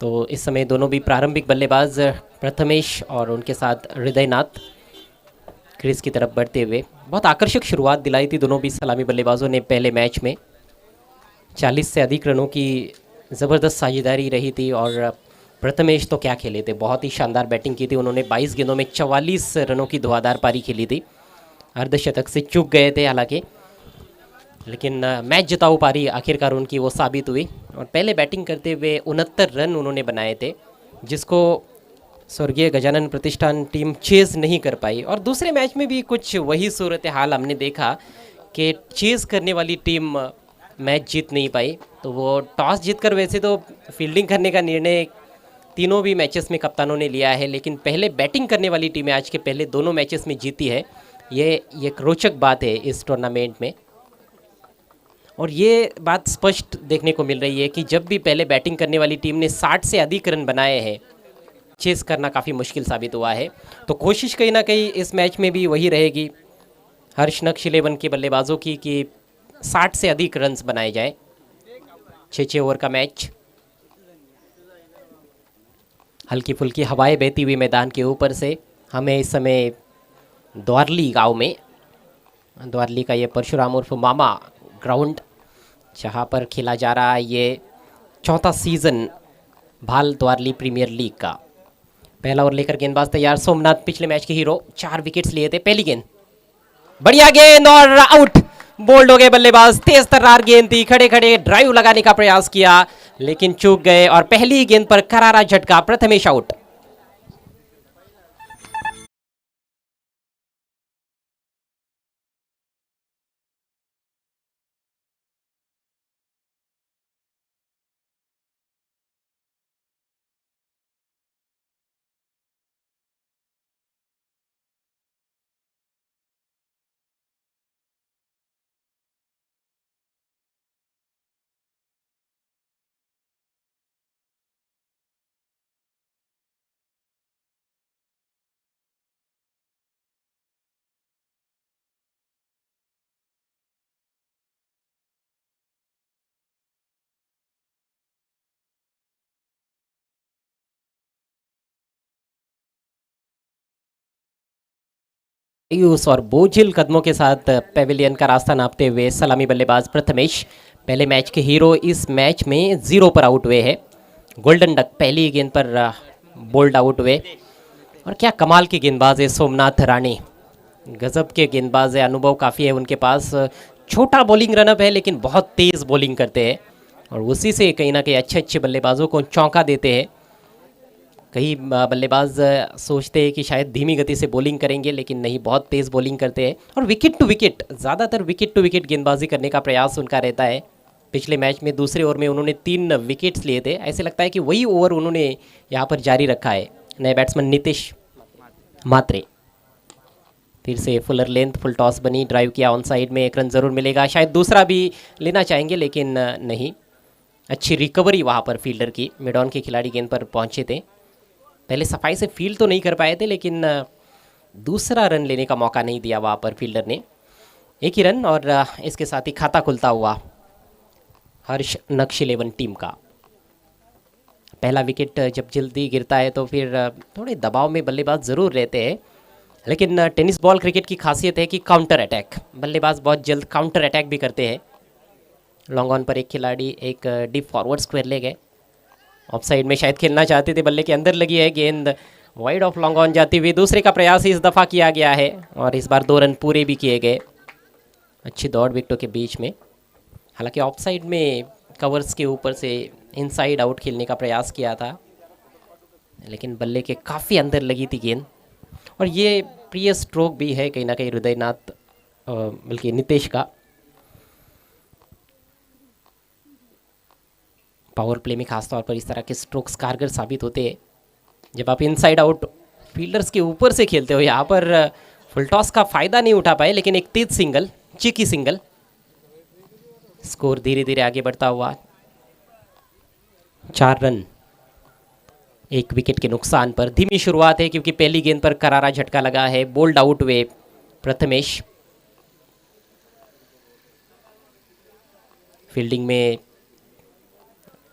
तो इस समय दोनों भी प्रारंभिक बल्लेबाज प्रथमेश और उनके साथ हृदयनाथ क्रीज की तरफ बढ़ते हुए बहुत आकर्षक शुरुआत दिलाई थी दोनों भी सलामी बल्लेबाजों ने पहले मैच में। 40 से अधिक रनों की ज़बरदस्त साझेदारी रही थी और प्रथमेश तो क्या खेले थे, बहुत ही शानदार बैटिंग की थी उन्होंने। 22 गेंदों में 44 रनों की धुआंधार पारी खेली थी। अर्धशतक से चूक गए थे हालांकि, लेकिन मैच जिताऊ पारी आखिरकार उनकी वो साबित हुई। और पहले बैटिंग करते हुए 69 रन उन्होंने बनाए थे, जिसको स्वर्गीय गजानन प्रतिष्ठान टीम चेज़ नहीं कर पाई। और दूसरे मैच में भी कुछ वही सूरत हाल हमने देखा कि चेज़ करने वाली टीम मैच जीत नहीं पाई। तो वो टॉस जीतकर वैसे तो फील्डिंग करने का निर्णय तीनों भी मैचेस में कप्तानों ने लिया है, लेकिन पहले बैटिंग करने वाली टीमें आज के पहले दोनों मैचेस में जीती है। ये एक रोचक बात है इस टूर्नामेंट में। और ये बात स्पष्ट देखने को मिल रही है कि जब भी पहले बैटिंग करने वाली टीम ने 60 से अधिक रन बनाए हैं, चेस करना काफ़ी मुश्किल साबित हुआ है। तो कोशिश कहीं ना कहीं इस मैच में भी वही रहेगी हर्ष नक्श 11 के बल्लेबाजों की कि 60 से अधिक रन्स बनाए जाए। 6 ओवर का मैच, हल्की फुल्की हवाएं बहती हुई मैदान के ऊपर से। हमें इस समय द्वारली गांव में, द्वारली का ये परशुराम उर्फ मामा ग्राउंड, जहां पर खेला जा रहा है ये चौथा सीज़न भाल द्वारली प्रीमियर लीग का। पहला ओवर लेकर गेंदबाज तैयार। सोमनाथ पिछले मैच के हीरो, 4 विकेट्स लिए थे। पहली गेंद बढ़िया गेंद और आउट। बोल्ड हो गए बल्लेबाज, तेज तर्रार गेंद थी, खड़े खड़े ड्राइव लगाने का प्रयास किया लेकिन चूक गए और पहली गेंद पर करारा झटका, प्रथमेश आउट। यूस और बोझिल कदमों के साथ पेविलियन का रास्ता नापते हुए सलामी बल्लेबाज प्रथमेश, पहले मैच के हीरो, इस मैच में 0 पर आउट हुए हैं। गोल्डन डक पहली गेंद पर बोल्ड आउट हुए। और क्या कमाल के गेंदबाज है सोमनाथ राणे, गजब के गेंदबाज है, अनुभव काफ़ी है उनके पास। छोटा बॉलिंग रनअप है लेकिन बहुत तेज़ बॉलिंग करते हैं और उसी से कहीं ना कहीं अच्छे अच्छे बल्लेबाजों को चौंका देते हैं। कई बल्लेबाज सोचते हैं कि शायद धीमी गति से बॉलिंग करेंगे, लेकिन नहीं, बहुत तेज़ बॉलिंग करते हैं। और विकेट टू विकेट, ज़्यादातर विकेट टू विकेट गेंदबाजी करने का प्रयास उनका रहता है। पिछले मैच में दूसरे ओवर में उन्होंने 3 विकेट्स लिए थे। ऐसे लगता है कि वही ओवर उन्होंने यहाँ पर जारी रखा है। नए बैट्समैन नीतीश मात्रे, फिर से फुलर लेंथ, फुल टॉस बनी, ड्राइव किया ऑन साइड में, 1 रन ज़रूर मिलेगा। शायद दूसरा भी लेना चाहेंगे लेकिन नहीं। अच्छी रिकवरी वहाँ पर फील्डर की, मिड ऑन के खिलाड़ी गेंद पर पहुँचे थे। पहले सफाई से फील्ड तो नहीं कर पाए थे लेकिन दूसरा रन लेने का मौका नहीं दिया वहाँ पर फील्डर ने। 1 ही रन और इसके साथ ही खाता खुलता हुआ हर्ष नक्श 11 टीम का। पहला विकेट जब जल्दी गिरता है तो फिर थोड़े दबाव में बल्लेबाज ज़रूर रहते हैं, लेकिन टेनिस बॉल क्रिकेट की खासियत है कि काउंटर अटैक, बल्लेबाज बहुत जल्द काउंटर अटैक भी करते हैं। लॉन्ग ऑन पर एक खिलाड़ी एक डीप फॉरवर्ड स्क्वायर ले गए, ऑफ साइड में शायद खेलना चाहते थे, बल्ले के अंदर लगी है गेंद, वाइड ऑफ लॉन्ग ऑन जाती हुई। दूसरे का प्रयास इस दफ़ा किया गया है और इस बार 2 रन पूरे भी किए गए अच्छी दौड़ विकेटों के बीच में। हालांकि ऑफ साइड में कवर्स के ऊपर से इनसाइड आउट खेलने का प्रयास किया था, लेकिन बल्ले के काफ़ी अंदर लगी थी गेंद। और ये प्रिय स्ट्रोक भी है कहीं ना कहीं हृदयनाथ बल्कि नितेश का। पावर प्ले में खासतौर पर इस तरह के स्ट्रोक्स कारगर साबित होते हैं जब आप इनसाइड आउट फील्डर्स के ऊपर से खेलते हो। यहाँ पर फुल टॉस का फ़ायदा नहीं उठा पाए, लेकिन एक तेज सिंगल, चीकी सिंगल। स्कोर धीरे धीरे आगे बढ़ता हुआ 4 रन 1 विकेट के नुकसान पर। धीमी शुरुआत है क्योंकि पहली गेंद पर करारा झटका लगा है। बोल्ड आउट हुए प्रथमेश। फील्डिंग में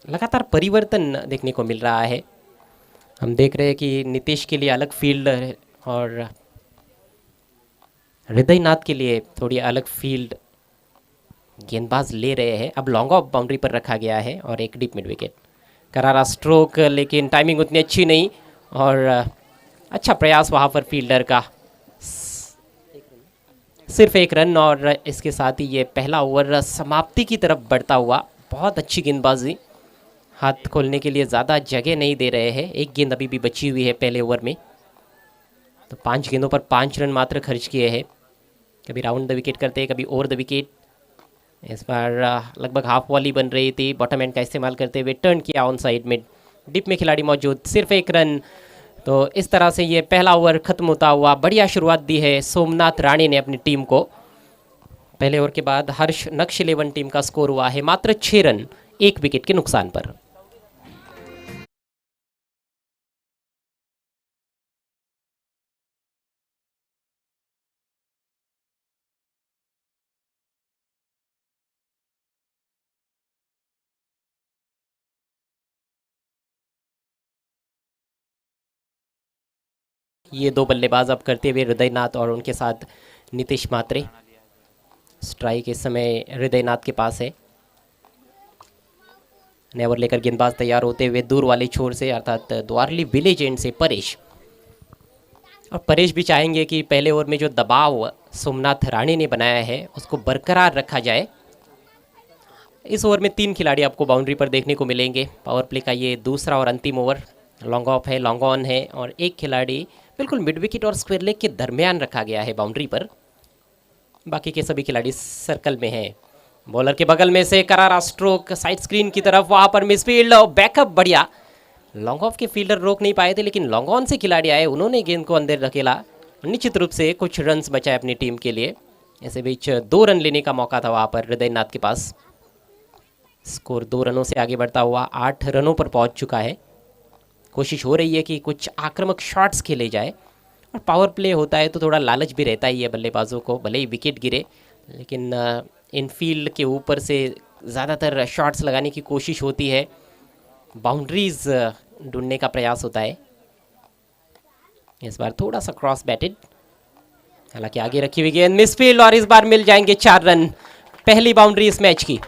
लगातार परिवर्तन देखने को मिल रहा है। हम देख रहे हैं कि नीतीश के लिए अलग फील्ड और हृदयनाथ के लिए थोड़ी अलग फील्ड गेंदबाज ले रहे हैं। अब लॉन्ग ऑफ बाउंड्री पर रखा गया है और एक डीप मिड विकेट। करारा स्ट्रोक, लेकिन टाइमिंग उतनी अच्छी नहीं और अच्छा प्रयास वहाँ पर फील्डर का। सिर्फ एक रन और इसके साथ ही ये पहला ओवर समाप्ति की तरफ बढ़ता हुआ। बहुत अच्छी गेंदबाजी, हाथ खोलने के लिए ज़्यादा जगह नहीं दे रहे हैं। एक गेंद अभी भी बची हुई है पहले ओवर में, तो 5 गेंदों पर 5 रन मात्र खर्च किए हैं। कभी राउंड द विकेट करते हैं, कभी ओवर द विकेट। इस बार लगभग हाफ वॉली बन रही थी, बॉटम एंड का इस्तेमाल करते हुए टर्न किया ऑन साइड में। डिप में खिलाड़ी मौजूद, सिर्फ एक रन। तो इस तरह से ये पहला ओवर खत्म होता हुआ। बढ़िया शुरुआत दी है सोमनाथ राणे ने अपनी टीम को। पहले ओवर के बाद हर्ष नक्श 11 टीम का स्कोर हुआ है मात्र 6 रन, 1 विकेट के नुकसान पर। ये दो बल्लेबाज अब करते हुए हृदयनाथ और उनके साथ नीतीश मात्रे। स्ट्राइक इस समय हृदयनाथ के पास है। नेवर लेकर गेंदबाज तैयार होते हुए दूर वाले छोर से, अर्थात द्वारली विलेज एंड से परेश। और परेश भी चाहेंगे कि पहले ओवर में जो दबाव सोमनाथ राणे ने बनाया है उसको बरकरार रखा जाए। इस ओवर में 3 खिलाड़ी आपको बाउंड्री पर देखने को मिलेंगे। पावर प्ले का ये दूसरा और अंतिम ओवर। लॉन्ग ऑफ है, लॉन्ग ऑन है और एक खिलाड़ी बिल्कुल मिड विकेट और स्क्वायर लेग के दरमियान रखा गया है बाउंड्री पर। बाकी के सभी खिलाड़ी सर्कल में हैं। बॉलर के बगल में से करारा स्ट्रोक साइड स्क्रीन की तरफ, वहां पर मिसफील्ड और बैकअप बढ़िया। लॉन्ग ऑफ के फील्डर रोक नहीं पाए थे, लेकिन लॉन्ग ऑन से खिलाड़ी आए, उन्होंने गेंद को अंदर धकेला। निश्चित रूप से कुछ रन्स बचाए अपनी टीम के लिए। ऐसे बीच 2 रन लेने का मौका था वहां पर हृदयनाथ के पास। स्कोर 2 रनों से आगे बढ़ता हुआ 8 रनों पर पहुंच चुका है। कोशिश हो रही है कि कुछ आक्रामक शॉट्स खेले जाए, और पावर प्ले होता है तो थोड़ा लालच भी रहता ही है बल्लेबाजों को, भले ही विकेट गिरे, लेकिन इन फील्ड के ऊपर से ज़्यादातर शॉट्स लगाने की कोशिश होती है, बाउंड्रीज ढूंढने का प्रयास होता है। इस बार थोड़ा सा क्रॉस बैटेड, हालांकि आगे रखी हुई गेंद मिसफील्ड, और इस बार मिल जाएंगे 4 रन। पहली बाउंड्री इस मैच की।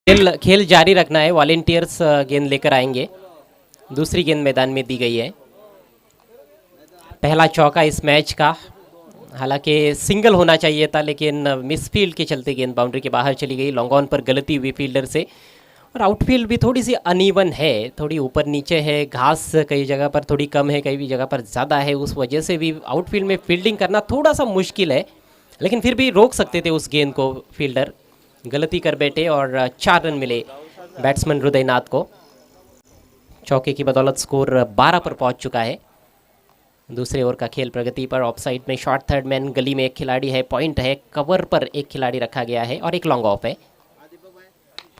खेल खेल जारी रखना है, वॉलेंटियर्स गेंद लेकर आएंगे। दूसरी गेंद मैदान में दी गई है। पहला चौका इस मैच का, हालांकि सिंगल होना चाहिए था, लेकिन मिसफील्ड के चलते गेंद बाउंड्री के बाहर चली गई। लॉन्ग ऑन पर गलती हुई फील्डर से, और आउटफील्ड भी थोड़ी सी अनइवन है, थोड़ी ऊपर नीचे है। घास कई जगह पर थोड़ी कम है, कई भी जगह पर ज़्यादा है, उस वजह से भी आउटफील्ड में फील्डिंग करना थोड़ा सा मुश्किल है, लेकिन फिर भी रोक सकते थे उस गेंद को फील्डर। गलती कर बैठे और 4 रन मिले बैट्समैन हृदयनाथ को। चौके की बदौलत स्कोर 12 पर पहुंच चुका है। दूसरे ओवर का खेल प्रगति पर। ऑफ साइड में शॉर्ट थर्ड मैन, गली में एक खिलाड़ी है, पॉइंट है, कवर पर एक खिलाड़ी रखा गया है और एक लॉन्ग ऑफ है।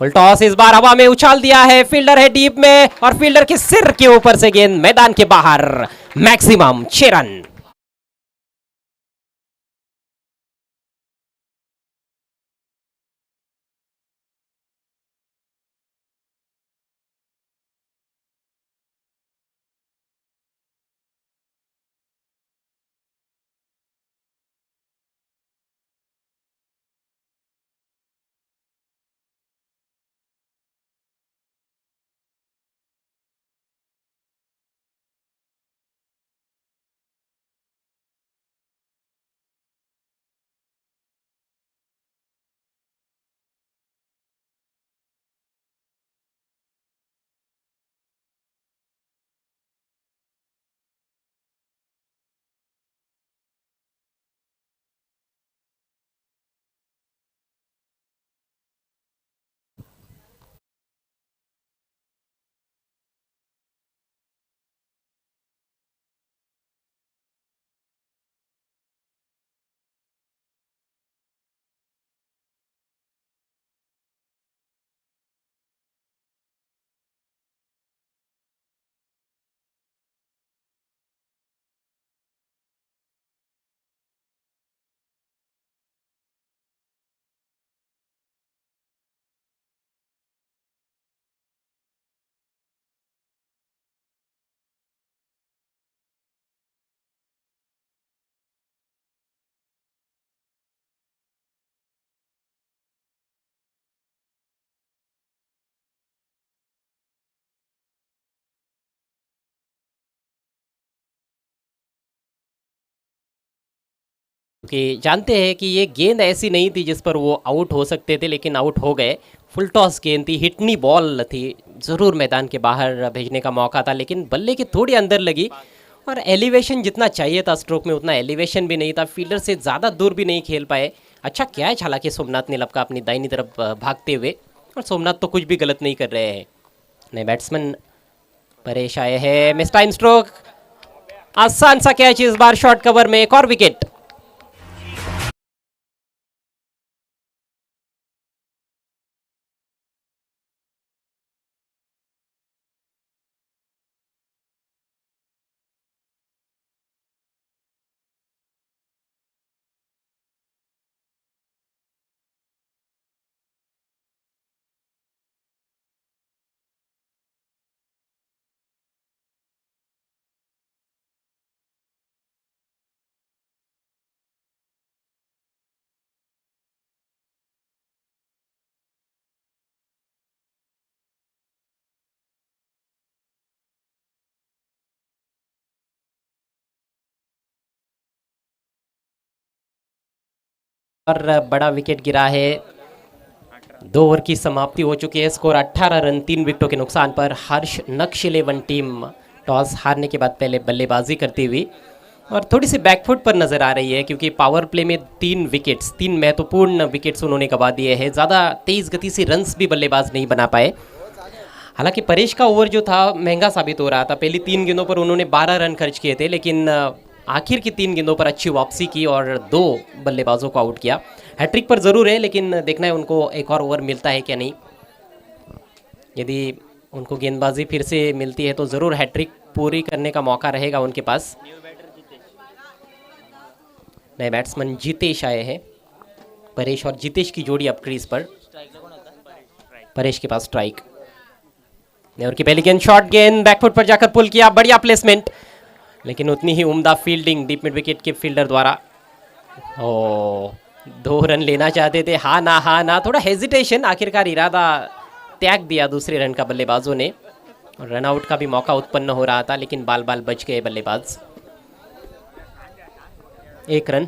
फुल टॉस इस बार हवा में उछाल दिया है, फील्डर है डीप में और फील्डर के सिर के ऊपर से गेंद मैदान के बाहर। Maximum 6 run. कि जानते हैं कि ये गेंद ऐसी नहीं थी जिस पर वो आउट हो सकते थे, लेकिन आउट हो गए। फुल टॉस गेंद थी, हिटनी बॉल थी, ज़रूर मैदान के बाहर भेजने का मौका था, लेकिन बल्ले के थोड़ी अंदर लगी। और एलिवेशन जितना चाहिए था स्ट्रोक में, उतना एलिवेशन भी नहीं था, फील्डर से ज़्यादा दूर भी नहीं खेल पाए। अच्छा कैच हालांकि सोमनाथ ने लपका अपनी दाहिनी तरफ भागते हुए, और सोमनाथ तो कुछ भी गलत नहीं कर रहे हैं। नए बैट्समैन परेश आए हैं, मिस टाइम स्ट्रोक, आसान सा कैच इस बार शॉर्ट कवर में, एक और विकेट। और बड़ा विकेट गिरा है, 2 ओवर की समाप्ति हो चुकी है, स्कोर 18 रन 3 विकेटों के नुकसान पर। हर्ष नक्श 11 टीम टॉस हारने के बाद पहले बल्लेबाजी करती हुई और थोड़ी सी बैकफुट पर नजर आ रही है, क्योंकि पावर प्ले में 3 विकेट्स, 3 महत्वपूर्ण विकेट्स उन्होंने गवा दिए हैं। ज़्यादा तेज़ गति से रन्स भी बल्लेबाज नहीं बना पाए। हालांकि परेश का ओवर जो था महंगा साबित हो रहा था, पहली 3 गेंदों पर उन्होंने 12 रन खर्च किए थे, लेकिन आखिर की 3 गेंदों पर अच्छी वापसी की और 2 बल्लेबाजों को आउट किया। हैट्रिक पर ज़रूर है, लेकिन देखना है उनको एक और ओवर मिलता है क्या नहीं। यदि उनको गेंदबाजी फिर से मिलती है तो ज़रूर हैट्रिक पूरी करने का मौका रहेगा उनके पास। नए बैट्समैन जितेश आए हैं, परेश और जितेश की जोड़ी अब क्रीज पर। परेश के पास स्ट्राइक, और की पहली गेंद शॉर्ट गेंद, बैकफुट पर जाकर पुल किया, बढ़िया प्लेसमेंट, लेकिन उतनी ही उम्दा फील्डिंग डीप मिड विकेट के फील्डर द्वारा। ओ 2 रन लेना चाहते थे, हाँ ना, थोड़ा हेजिटेशन, आखिरकार इरादा त्याग दिया दूसरे रन का बल्लेबाजों ने। रन आउट का भी मौका उत्पन्न हो रहा था, लेकिन बाल बाल बच गए बल्लेबाज। 1 रन,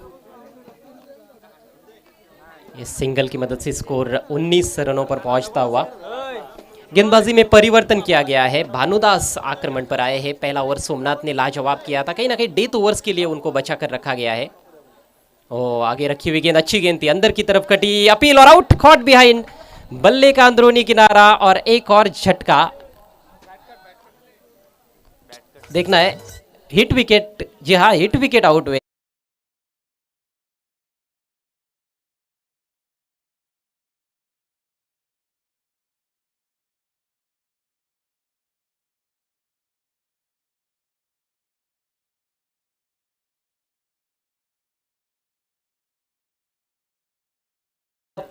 इस सिंगल की मदद से स्कोर 19 रनों पर पहुंचता हुआ। गेंदबाजी में परिवर्तन किया गया है, भानुदास आक्रमण पर आए हैं। पहला ओवर सोमनाथ ने लाजवाब किया था, कहीं ना कहीं डेथ ओवर्स के लिए उनको बचा कर रखा गया है। ओ आगे रखी हुई गेंद अच्छी गेंद थी, अंदर की तरफ कटी, अपील और आउट, कॉट बिहाइंड, बल्ले का अंदरूनी किनारा और एक और झटका। देखना है, हिट विकेट, जी हाँ हिट विकेट आउट हुए।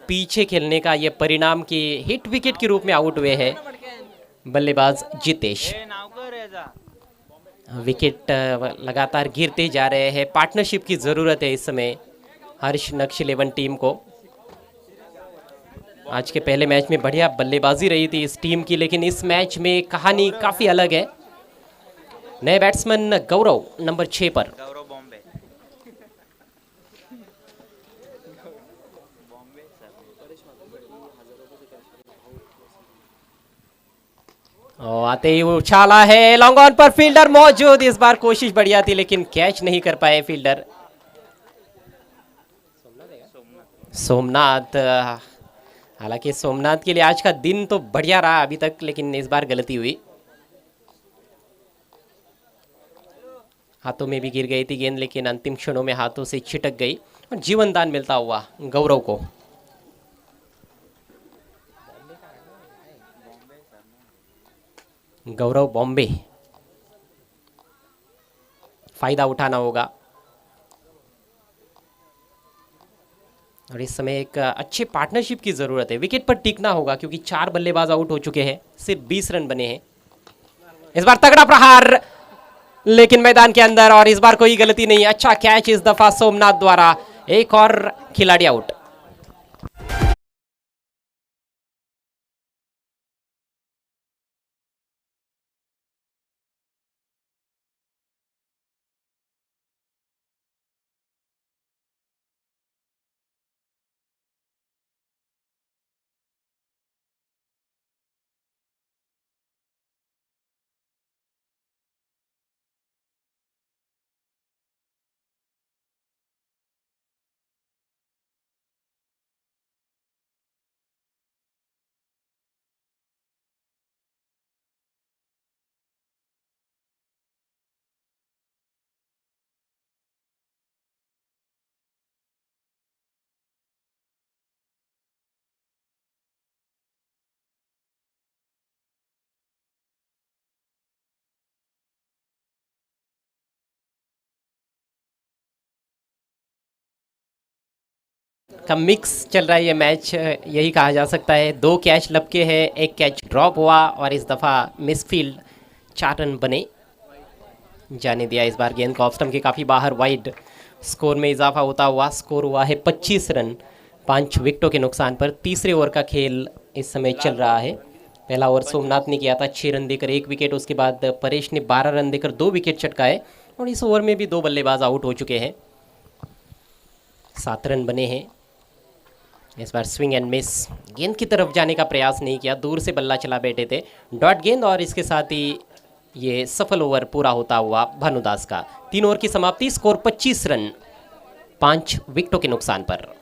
पीछे खेलने का ये परिणाम कि हिट विकेट के रूप में आउट हुए हैं बल्लेबाज जितेश। विकेट लगातार गिरते जा रहे हैं, पार्टनरशिप की ज़रूरत है इस समय हर्ष नक्श 11 टीम को। आज के पहले मैच में बढ़िया बल्लेबाजी रही थी इस टीम की, लेकिन इस मैच में कहानी काफ़ी अलग है। नए बैट्समैन गौरव नंबर 6 पर। आते ही उछाला है, लॉन्ग ऑन पर फील्डर मौजूद, इस बार कोशिश बढ़िया थी लेकिन कैच नहीं कर पाए फील्डर। सोमनाथ, हालांकि सोमनाथ के लिए आज का दिन तो बढ़िया रहा अभी तक, लेकिन इस बार गलती हुई, हाथों में भी गिर गई थी गेंद, लेकिन अंतिम क्षणों में हाथों से छिटक गई और जीवन दान मिलता हुआ गौरव को। गौरव बॉम्बे, फायदा उठाना होगा और इस समय एक अच्छे पार्टनरशिप की ज़रूरत है। विकेट पर टिकना होगा क्योंकि 4 बल्लेबाज आउट हो चुके हैं, सिर्फ 20 रन बने हैं। इस बार तगड़ा प्रहार, लेकिन मैदान के अंदर, और इस बार कोई गलती नहीं। अच्छा कैच इस दफा सोमनाथ द्वारा, एक और खिलाड़ी आउट। का मिक्स चल रहा है ये मैच, यही कहा जा सकता है। 2 कैच लपके हैं, 1 कैच ड्रॉप हुआ और इस दफ़ा मिसफील्ड, 4 रन बने, जाने दिया इस बार गेंद को ऑफ स्टंप के काफ़ी बाहर, वाइड। स्कोर में इजाफा होता हुआ स्कोर हुआ है 25 रन 5 विकेटों के नुकसान पर। तीसरे ओवर का खेल इस समय चल रहा है। पहला ओवर सोमनाथ ने किया था 6 रन देकर 1 विकेट, उसके बाद परेश ने 12 रन देकर 2 विकेट चटकाए और इस ओवर में भी 2 बल्लेबाज आउट हो चुके हैं। 7 रन बने हैं। इस बार स्विंग एंड मिस, गेंद की तरफ जाने का प्रयास नहीं किया, दूर से बल्ला चला बैठे थे, डॉट गेंद और इसके साथ ही ये सफल ओवर पूरा होता हुआ भानुदास का। 3 ओवर की समाप्ति, स्कोर 25 रन 5 विकेटों के नुकसान पर।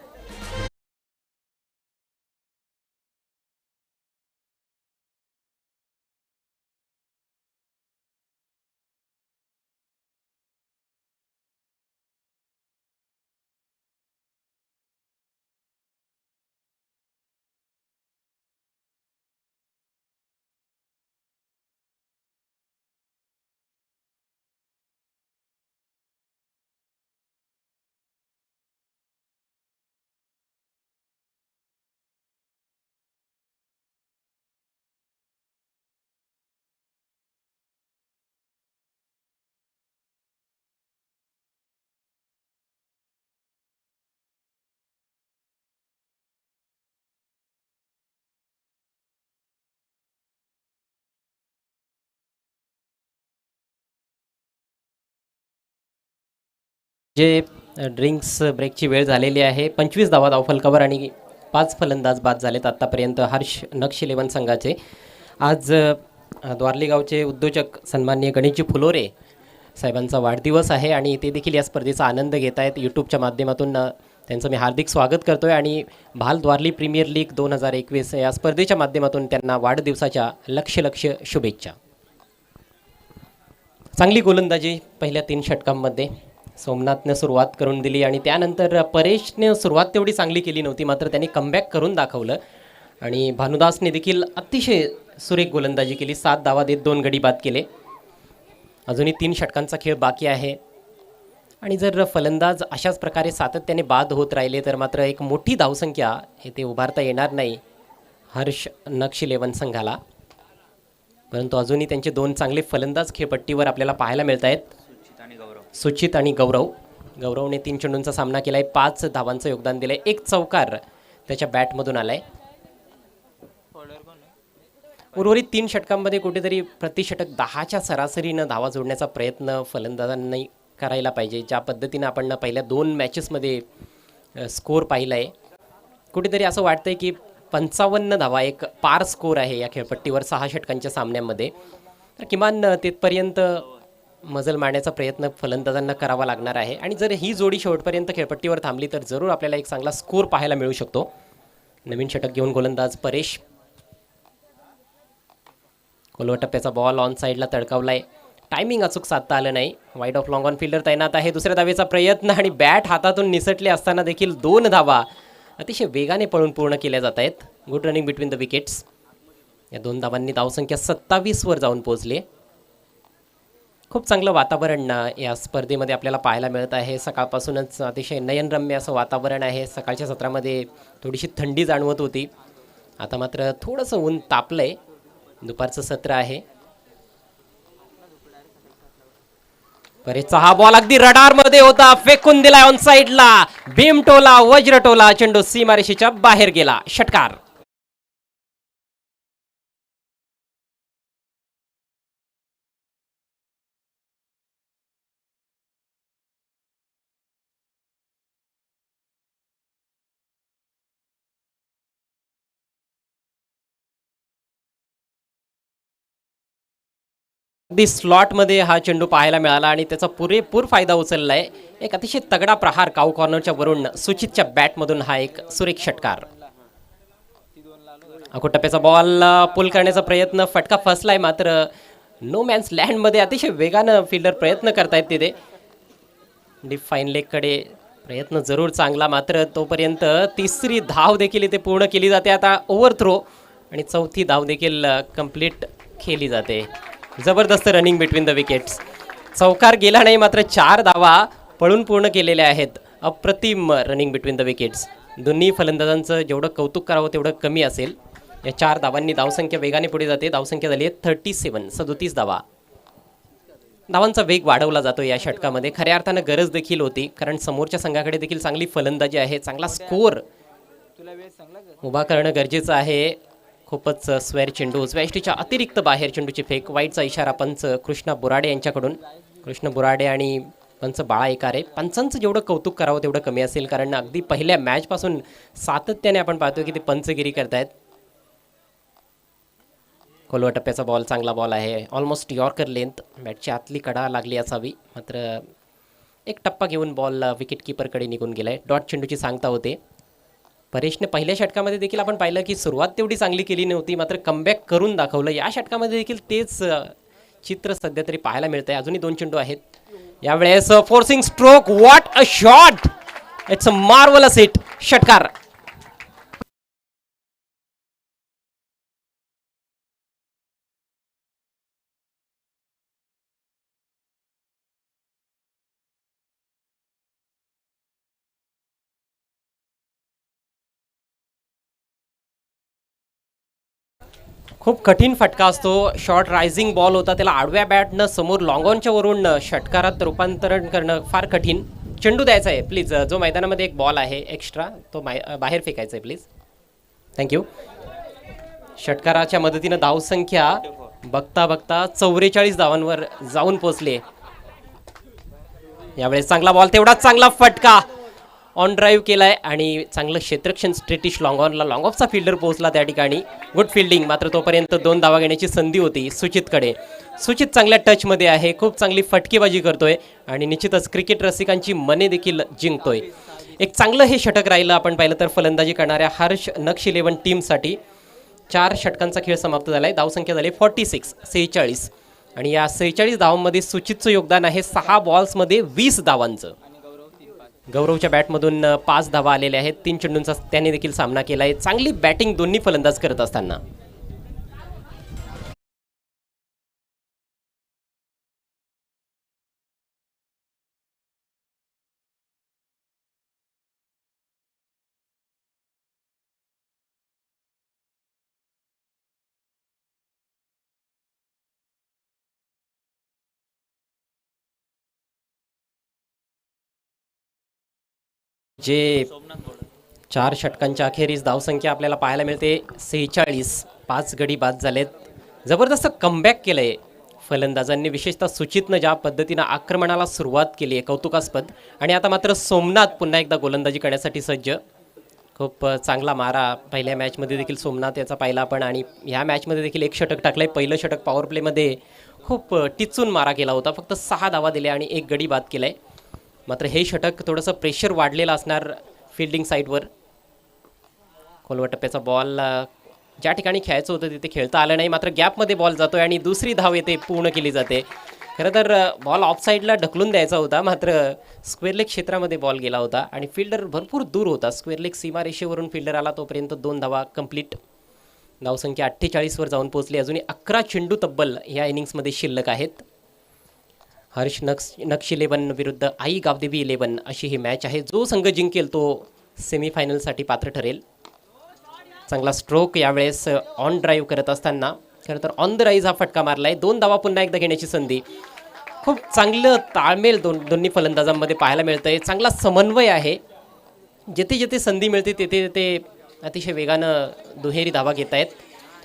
जे ड्रिंक्स ब्रेकची वेळ झालेली आहे। 25 धावा धावफलकावर आणि 5 फलंदाज बाद झालेत आत्तापर्यंत हर्ष नक्ष 11 संघाचे। आज द्वारली गावचे उद्योजक सन्माननीय गणेशजी फुलोरे साहेबांचा वाढदिवस आहे आणि ते देखील या स्पर्धेचा आनंद घेत आहेत। यूट्यूबच्या माध्यमातून त्यांचं मी हार्दिक स्वागत करतोय आणि भाल द्वारली प्रीमियर लीग 2021 या स्पर्धेच्या माध्यमातून त्यांना वाढदिवसाच्या लक्ष शुभेच्छा। चांगली गोलंदाजी पहिल्या 3 षटकांमध्ये सोमनाथने सुरुवात करून दिली आणि त्यानंतर परेशने सुरुवात तेवढी चांगली केली नव्हती, मात्र त्यांनी कमबॅक करून दाखवलं आणि भानुदासने देखील अतिशय सुरेख गोलंदाजी केली। 7 धावा देत 2 गडी बाद केले। अजूनही 3 षटकांचा खेळ बाकी आहे आणि जर फलंदाज अशाच प्रकारे सातत्याने बाद होत राहिले तर मात्र एक मोठी धावसंख्या येथे उभारता येणार नाही हर्ष नक्ष 11 संघाला। परंतु अजूनही त्यांचे 2 चांगले फलंदाज खेळपट्टीवर आपल्याला पाहायला मिळत आहेत, सुचित आणि गौरव। गौरवने 3 चेंडूंचा सामना केलाय, 5 धावांचं योगदान दिलंय, 1 चौकार त्याच्या बॅटमधून आलाय। उर्वरित 3 षटकांमध्ये कुठेतरी प्रतिषटक 10च्या सरासरीनं धावा जोडण्याचा प्रयत्न फलंदाजांनी करायला पाहिजे। ज्या पद्धतीनं आपण पहिल्या 2 मॅचेसमध्ये स्कोर पाहिला आहे, कुठेतरी असं वाटतंय की 55 धावा एक पार स्कोर आहे या खेळपट्टीवर 6 षटकांच्या सामन्यामध्ये। तर किमान तिथपर्यंत मजल मारण्याचा प्रयत्न फलंदाजांना करावा लागणार आहे आणि जर ही जोडी शेवटपर्यंत खेळपट्टीवर थांबली तर जरूर आपल्याला एक चांगला स्कोर पाहायला मिळू शकतो। नवीन षटक घेऊन गोलंदाज परेश, खोलवा टप्प्याचा बॉल ऑन साईडला तडकावलाय, टायमिंग अचूक साधता आलं नाही। Wide of long on fielder तैनात आहे। दुसऱ्या धावेचा प्रयत्न आणि बॅट हातातून निसटले असताना देखील 2 धावा अतिशय वेगाने पळून पूर्ण केल्या जात आहेत। Good running between the wickets. या 2 धावांनी धावसंख्या 27 वर जाऊन पोहोचली। खूप चांगलं वातावरण या स्पर्धेमध्ये आपल्याला पाहायला मिळत आहे। सकाळपासूनच अतिशय नयनरम्य असं वातावरण आहे। सकाळच्या सत्रामध्ये थोडीशी थंडी जाणवत होती, आता मात्र थोडंसं ऊन तापलंय। दुपारचं सत्र आहे। परेशचा हा बॉल अगदी रडारमध्ये होता, फेकून दिलाय ऑन साईडला, भीमटोला वज्रटोला, चेंडू सीमारेषेच्या बाहेर गेला, षटकार। अगदी स्लॉटमध्ये हा चेंडू पाहायला मिळाला आणि त्याचा पुरेपूर फायदा उचललाय। एक अतिशय तगडा प्रहार काऊ कॉर्नरच्या वरून सुचितच्या बॅटमधून हा एक सुरेख षटकार। अको टप्प्याचा बॉल पुल करण्याचा प्रयत्न, फटका फसलाय, मात्र नो मॅन्स लँडमध्ये अतिशय वेगानं फिल्डर प्रयत्न करतायत तिथे। डीप फाईन लेगकडे प्रयत्न जरूर चांगला, मात्र तोपर्यंत 3री धाव देखील इथे पूर्ण केली जाते। आता ओव्हर थ्रो आणि 4थी धाव देखील कंप्लीट केली जाते। जबरदस्त रनिंग बिटवीन द विकेट्स। चौकार गेला नाही, मात्र 4 धावा पळून पूर्ण केलेल्या आहेत। अप्रतिम रनिंग बिटवीन द विकेट्स। दोन्ही फलंदाजांचं जेवढं कौतुक करावं तेवढं कमी असेल. या 4 धावांनी धावसंख्या वेगाने पुढे जाते. धावसंख्या झाली आहे 37 धावा. धावांचा वेग वाढवला जातो या षटकामध्ये. खऱ्या अर्थानं गरज देखील होती, कारण समोरच्या संघाकडे देखील चांगली फलंदाजी आहे. चांगला स्कोअर उभा करणं गरजेचं आहे. खूपच स्क्वेअर चेंडू, उजव्या यष्टीच्या अतिरिक्त बाहेर चेंडूची फेक. वाईटचा इशारा पंच कृष्णा बुराडे यांच्याकडून. कृष्ण बुराडे आणि पंच बाळा एकारे. पंचांचं जेवढं कौतुक करावं तेवढं कमी असेल, कारण अगदी पहिल्या मॅचपासून सातत्याने आपण पाहतो की ते पंचगिरी करतायत. खोलवा टप्प्याचा बॉल, चांगला बॉल आहे. Almost yorker length. बॅटची आतली कडा लागली असावी, मात्र एक टप्पा घेऊन बॉल विकेट किपरकडे निघून गेलाय. डॉट चेंडूची सांगता होते. परेशने पहिल्या षटकामध्ये देखील आपण पाहिलं की सुरुवात तेवढी चांगली केली नव्हती, मात्र कमबॅक करून दाखवलं. या षटकामध्ये देखील तेच चित्र सध्या तरी पाहायला मिळतंय. अजूनही 2 चेंडू आहेत. यावेळेस forcing stroke. What a shot. It's a marvellous hit. षटकार. खूप कठीण फटका असतो. शॉर्ट रायझिंग बॉल होता, त्याला आडव्या बॅटनं समोर लॉंगॉनच्या वरून षटकारात रूपांतरण करणं फार कठीण. चेंडू द्यायचा आहे प्लीज. जो मैदानामध्ये एक बॉल आहे एक्स्ट्रा, तो बाहेर फेकायचा आहे प्लीज. थँक्यू. षटकाराच्या मदतीनं धावसंख्या बघता बघता 44 धावांवर जाऊन पोहोचले. यावेळेस चांगला बॉल, तेवढाच चांगला फटका. ऑन ड्राईव्ह केलाय आणि चांगलं क्षेत्रक्षण स्ट्रेटिश लॉंगॉनला. लॉंग ऑफचा फिल्डर पोहोचला त्या ठिकाणी. Good fielding. मात्र तोपर्यंत 2 धावा घेण्याची संधी होती सुचितकडे. सुचित चांगल्या टचमध्ये आहे, खूप चांगली फटकेबाजी करतोय आणि निश्चितच क्रिकेट रसिकांची मने देखील जिंकतोय. एक चांगलं हे षटक राहिलं आपण पाहिलं तर फलंदाजी करणाऱ्या हर्ष नक्ष 11 टीमसाठी. 4 षटकांचा खेळ समाप्त झालाय. धावसंख्या झाली 46. आणि या 46 धावांमध्ये सुचितचं योगदान आहे 6 बॉल्समध्ये 20 धावांचं. गौरवच्या बॅटमधून 5 धावा आलेल्या आहेत. 3 चेंडूंचा त्याने देखील सामना केला आहे. चांगली बॅटिंग दोन्ही फलंदाज करत असताना. जे 4 षटकांच्या अखेरीस धावसंख्या आपल्याला पाहायला मिळते 46. 5 गडी बाद झालेत. जबरदस्त कमबॅक केलंय फलंदाजांनी, विशेषतः सुचितनं ज्या पद्धतीनं आक्रमणाला सुरुवात केली आहे कौतुकास्पद. आणि आता मात्र सोमनाथ पुन्हा एकदा गोलंदाजी करण्यासाठी सज्ज. खूप चांगला मारा पहिल्या मॅचमध्ये देखील सोमनाथ याचा पाहिला आपण, आणि ह्या मॅचमध्ये देखील 1 षटक टाकलंय. पहिलं षटक पॉवर प्लेमध्ये खूप टिचून मारा केला होता. फक्त 6 धावा दिल्या आणि 1 गडी बाद केलाय. मात्र हे षटक थोडंसं प्रेशर वाढलेलं असणार फिल्डिंग साईडवर. खोलवा टप्प्याचा बॉल ज्या ठिकाणी खेळायचं होतं तिथे खेळता आलं नाही, मात्र गॅपमध्ये बॉल जातोय आणि दुसरी धाव येते, पूर्ण केली जाते. खरं तर बॉल ऑफ साईडला ढकलून द्यायचा होता, मात्र स्क्वेअर लेग क्षेत्रामध्ये बॉल गेला होता आणि फिल्डर भरपूर दूर होता. स्क्वेअर लेग सीमारेषेवरून फिल्डर आला, तोपर्यंत 2 धावा कंप्लीट. धावसंख्या 48वर जाऊन पोहोचली. अजूनही 11 चेंडू तब्बल ह्या इनिंग्समध्ये शिल्लक आहेत. हर्ष नक्ष 11 विरुद्ध आई गावदेवी 11 अशी ही मॅच आहे. जो संघ जिंकेल तो सेमीफायनलसाठी पात्र ठरेल. चांगला स्ट्रोक यावेळेस ऑन ड्राईव्ह करत असताना. खरं तर ऑन द राईज हा फटका मारलाय. 2 धावा पुन्हा एकदा घेण्याची संधी. खूप चांगलं ताळमेळ दोन्ही फलंदाजांमध्ये पाहायला मिळतंय. चांगला समन्वय आहे. जिथे जिथे संधी मिळते तिथे ते अतिशय वेगानं दुहेरी धावा घेत आहेत.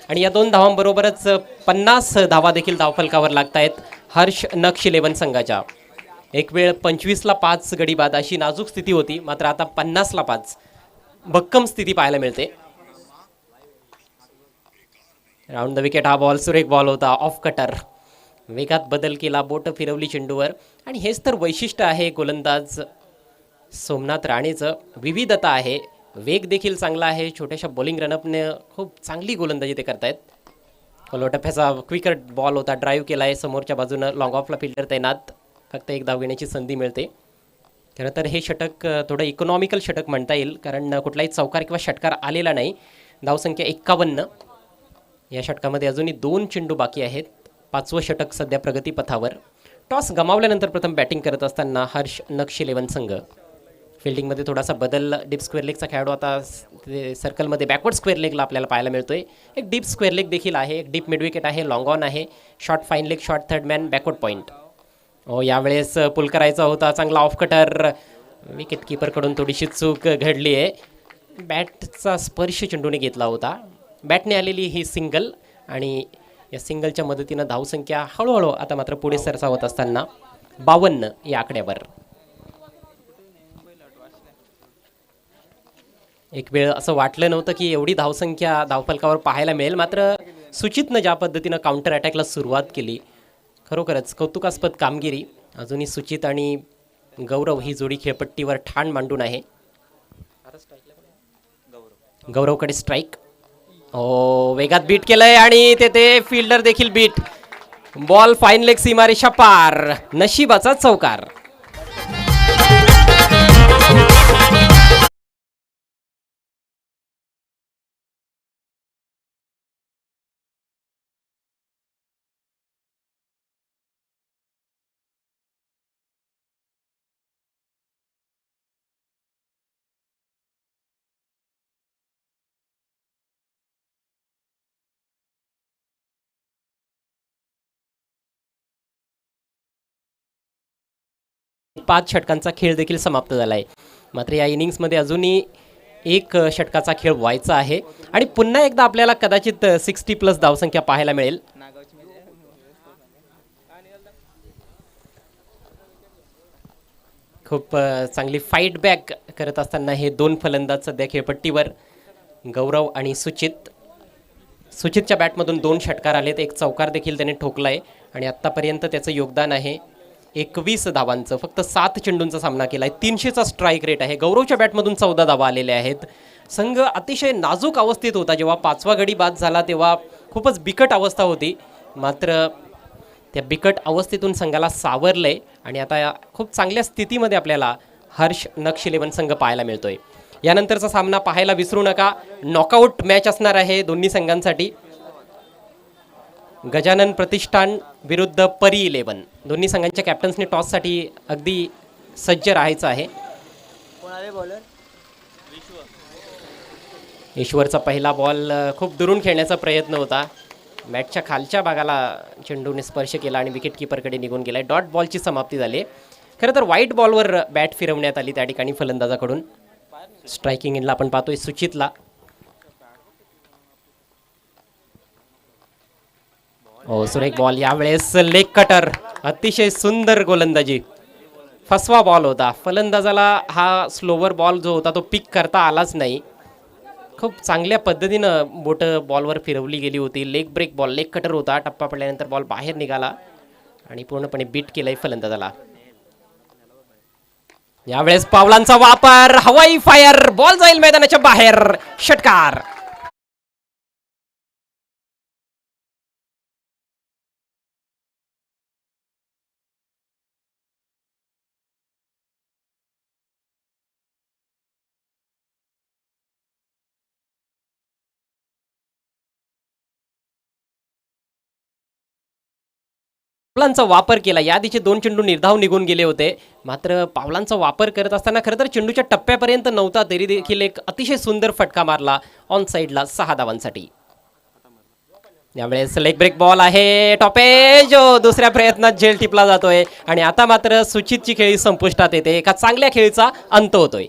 आणि या 2 धावांबरोबरच 50 धावा देखील धावफलकावर लागत आहेत हर्ष नक्ष 11 संघाच्या. एक वेळ 25ला 5 गडी बाद अशी नाजूक स्थिती होती, मात्र आता 50ला 5 भक्कम स्थिती पाहायला मिळते. राऊंड द विकेट हा बॉल सुरेख बॉल होता. Off cutter. वेगात बदल केला, बोट फिरवली चेंडूवर. आणि हेच तर वैशिष्ट्य आहे गोलंदाज सोमनाथ राणेचं. विविधता आहे, वेग देखील चांगला आहे. छोट्याशा बॉलिंग रनअपने खूप चांगली गोलंदाजी ते करतायत. टप्प्याचा क्विकर बॉल होता, ड्राईव्ह केला आहे. समोरच्या बाजूनं लॉंग ऑफला फिल्डर तैनात. फक्त 1 धाव घेण्याची संधी मिळते. खरं तर हे षटक थोडं इकॉनॉमिकल षटक म्हणता येईल, कारण कुठलाही चौकार किंवा षटकार आलेला नाही. धावसंख्या 51. या षटकामध्ये अजूनही 2 चेंडू बाकी आहेत. 5वं षटक सध्या प्रगतीपथावर. टॉस गमावल्यानंतर प्रथम बॅटिंग करत असताना हर्ष नक्ष 11 संघ. फिल्डिंगमध्ये थोडासा बदल. डीप स्क्वेअर लेगचा खेळाडू आता सर्कलमध्ये बॅकवर्ड स्क्वेअर लेगला आपल्याला पाहायला मिळतोय. एक डीप स्क्वेअर लेग देखील आहे, एक डीप मिड विकेट आहे, लॉंग ऑन आहे, short fine leg, short third man, backward point. हो, यावेळेस पुल करायचा होता, चांगला ऑफ कटर. विकेट किपरकडून थोडीशी चूक घडली आहे. बॅटचा स्पर्श चेंडूने घेतला होता. बॅटने आलेली ही सिंगल आणि या सिंगलच्या मदतीनं धावसंख्या हळूहळू आता मात्र पुढे सरसावत असताना 52 या आकड्यावर. एक वेळ असं वाटलं नव्हतं की एवढी धावसंख्या धावफलकावर पाहायला मिळेल, मात्र सुचितनं ज्या पद्धतीनं काउंटर अटॅकला सुरुवात केली, खरोखरच कौतुकास्पद कामगिरी. अजूनही सुचित आणि गौरव ही जोडी खेळपट्टीवर ठाण मांडून आहे. गौरवकडे स्ट्राईक. हो, वेगात बीट केलंय आणि तेथे फिल्डर देखील बीट. बॉल फाईन लेग सीमारेषा पार, नशिबाचा चौकार. पाच षटकांचा खेळ देखील समाप्त झाला आहे. मात्र या इनिंग्समध्ये अजूनही एक षटकाचा खेळ व्हायचा आहे आणि पुन्हा एकदा आपल्याला कदाचित 60+ धावसंख्या पाहायला मिळेल. खूप चांगली फाईट बॅक करत असताना हे दोन फलंदाज सध्या खेळपट्टीवर, गौरव आणि सुचित. सुचितच्या बॅटमधून 2 षटकार आलेत, एक चौकार देखील त्याने ठोकलाय आणि आत्तापर्यंत त्याचं योगदान आहे 21 धावांचं. फक्त 7 चेंडूंचा सामना केला आहे, 300चा स्ट्राईक रेट आहे. गौरवच्या बॅटमधून 14 धावा आलेल्या आहेत. संघ अतिशय नाजूक अवस्थेत होता. जेव्हा 5वा गडी बाद झाला तेव्हा खूपच बिकट अवस्था होती, मात्र त्या बिकट अवस्थेतून संघाला सावरलंय आणि आता खूप चांगल्या स्थितीमध्ये आपल्याला हर्ष नक्ष 11 संघ पाहायला मिळतोय. यानंतरचा सामना पाहायला विसरू नका, नॉकआउट मॅच असणार आहे दोन्ही संघांसाठी. गजानन प्रतिष्ठान विरुद्ध परी 11. दोन्ही संघांच्या कॅप्टन्सने टॉससाठी अगदी सज्ज राहायचं आहे. ईश्वरचा पहिला बॉल खूप दुरून खेळण्याचा प्रयत्न होता. मॅटच्या खालच्या भागाला चेंडूने स्पर्श केला आणि विकेट किपरकडे निघून गेलाय. डॉट बॉलची समाप्ती झाली. खरं तर व्हाईट बॉलवर बॅट फिरवण्यात आली त्या ठिकाणी फलंदाजाकडून. स्ट्रायकिंग एंडला आपण पाहतोय सुचितला. हो, सुरेख बॉल. यावेळेस लेग कटर, अतिशय सुंदर गोलंदाजी. फसवा बॉल होता. फलंदाजाला हा स्लोवर बॉल जो होता तो पिक करता आलाच नाही. खूप चांगल्या पद्धतीनं बोट बॉलवर फिरवली गेली होती. Leg break ball, leg cutter होता. टप्पा पडल्यानंतर बॉल बाहेर निघाला आणि पूर्णपणे बीट केलाय फलंदाजाला. यावेळेस पावलांचा वापर, हवाई फायर, बॉल जाईल मैदानाच्या बाहेर, षटकार. पावलांचा वापर केला. या दिशेत 2 चेंडू निर्धाव निघून गेले होते, मात्र पावलांचा वापर करत असताना खरं तर चेंडूच्या टप्प्यापर्यंत नव्हता तरी देखील एक अतिशय सुंदर फटका मारला ऑन साईडला 6 धावांसाठी. यावेळेस लेग ब्रेक बॉल आहे, टॉपेज दुसऱ्या प्रयत्नात झेल टिपला जातोय आणि आता मात्र सुचितची खेळी संपुष्टात येते. एका चांगल्या खेळीचा अंत होतोय.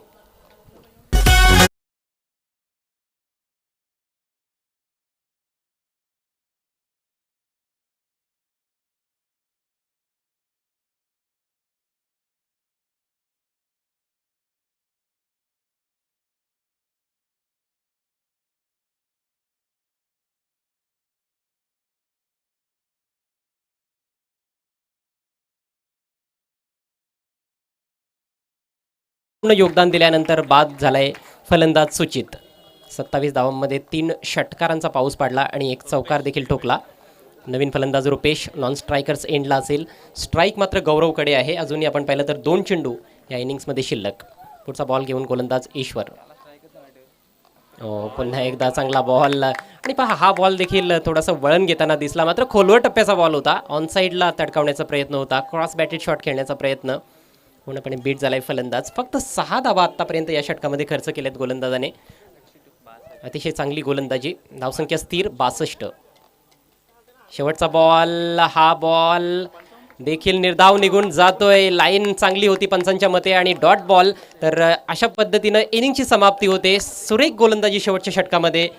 पूर्ण योगदान दिल्यानंतर बाद झालाय फलंदाज सुचित. 27 धावांमध्ये 3 षटकारांचा पाऊस पाडला आणि एक चौकार देखील ठोकला. नवीन फलंदाज रुपेश नॉन स्ट्रायकर्स एंडला असेल. स्ट्राईक मात्र गौरवकडे आहे. अजूनही आपण पाहिलं तर 2 चेंडू या इनिंग्समध्ये शिल्लक. पुढचा बॉल घेऊन गोलंदाज ईश्वर. पुन्हा एकदा चांगला बॉल आणि पहा हा बॉल देखील थोडासा वळण घेताना दिसला, मात्र खोलवर टप्प्याचा बॉल होता. ऑन साईडला तडकावण्याचा प्रयत्न होता, क्रॉस बॅटेड शॉट खेळण्याचा प्रयत्न. पूर्णपणे बीट झालाय फलंदाज. फक्त 6 धावा आतापर्यंत या षटकामध्ये खर्च केल्यात गोलंदाजाने. अतिशय चांगली गोलंदाजी. धावसंख्या स्थिर 62. शेवटचा बॉल, हा बॉल देखील निर्धाव निघून जातोय. लाईन चांगली होती पंचांच्या मते आणि डॉट बॉल. तर अशा पद्धतीनं इनिंगची समाप्ती होते. सुरेख गोलंदाजी शेवटच्या षटकामध्ये.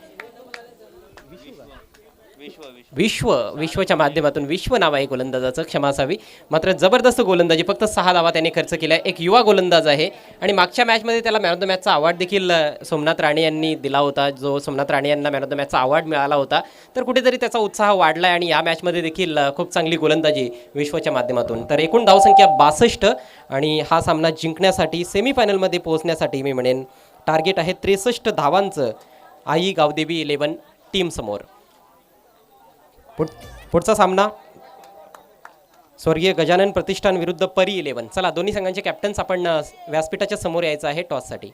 विश्वच्या माध्यमातून, विश्व नाव आहे गोलंदाजाचं, क्षमा असावी. मात्र जबरदस्त गोलंदाजी. फक्त 6 धावा त्याने खर्च केल्या. एक युवा गोलंदाज आहे आणि मागच्या मॅचमध्ये त्याला मॅन ऑफ द मॅचचा अवॉर्ड देखील सोमनाथ राणे यांनी दिला होता. जो सोमनाथ राणे यांना मॅन ऑफ द मॅचचा अवॉर्ड मिळाला होता. तर कुठेतरी त्याचा उत्साह वाढला आहे आणि या मॅचमध्ये देखील खूप चांगली गोलंदाजी विश्वच्या माध्यमातून. तर एकूण धावसंख्या 62 आणि हा सामना जिंकण्यासाठी, सेमीफायनलमध्ये पोहोचण्यासाठी मी म्हणेन टार्गेट आहे 63 धावांचं आई गावदेवी 11 टीमसमोर. पुढचा सामना स्वर्गीय गजानन प्रतिष्ठान विरुद्ध परी 11. चला, दोन्ही संघांचे कॅप्टन्स आपण व्यासपीठाच्या समोर यायचं आहे टॉससाठी.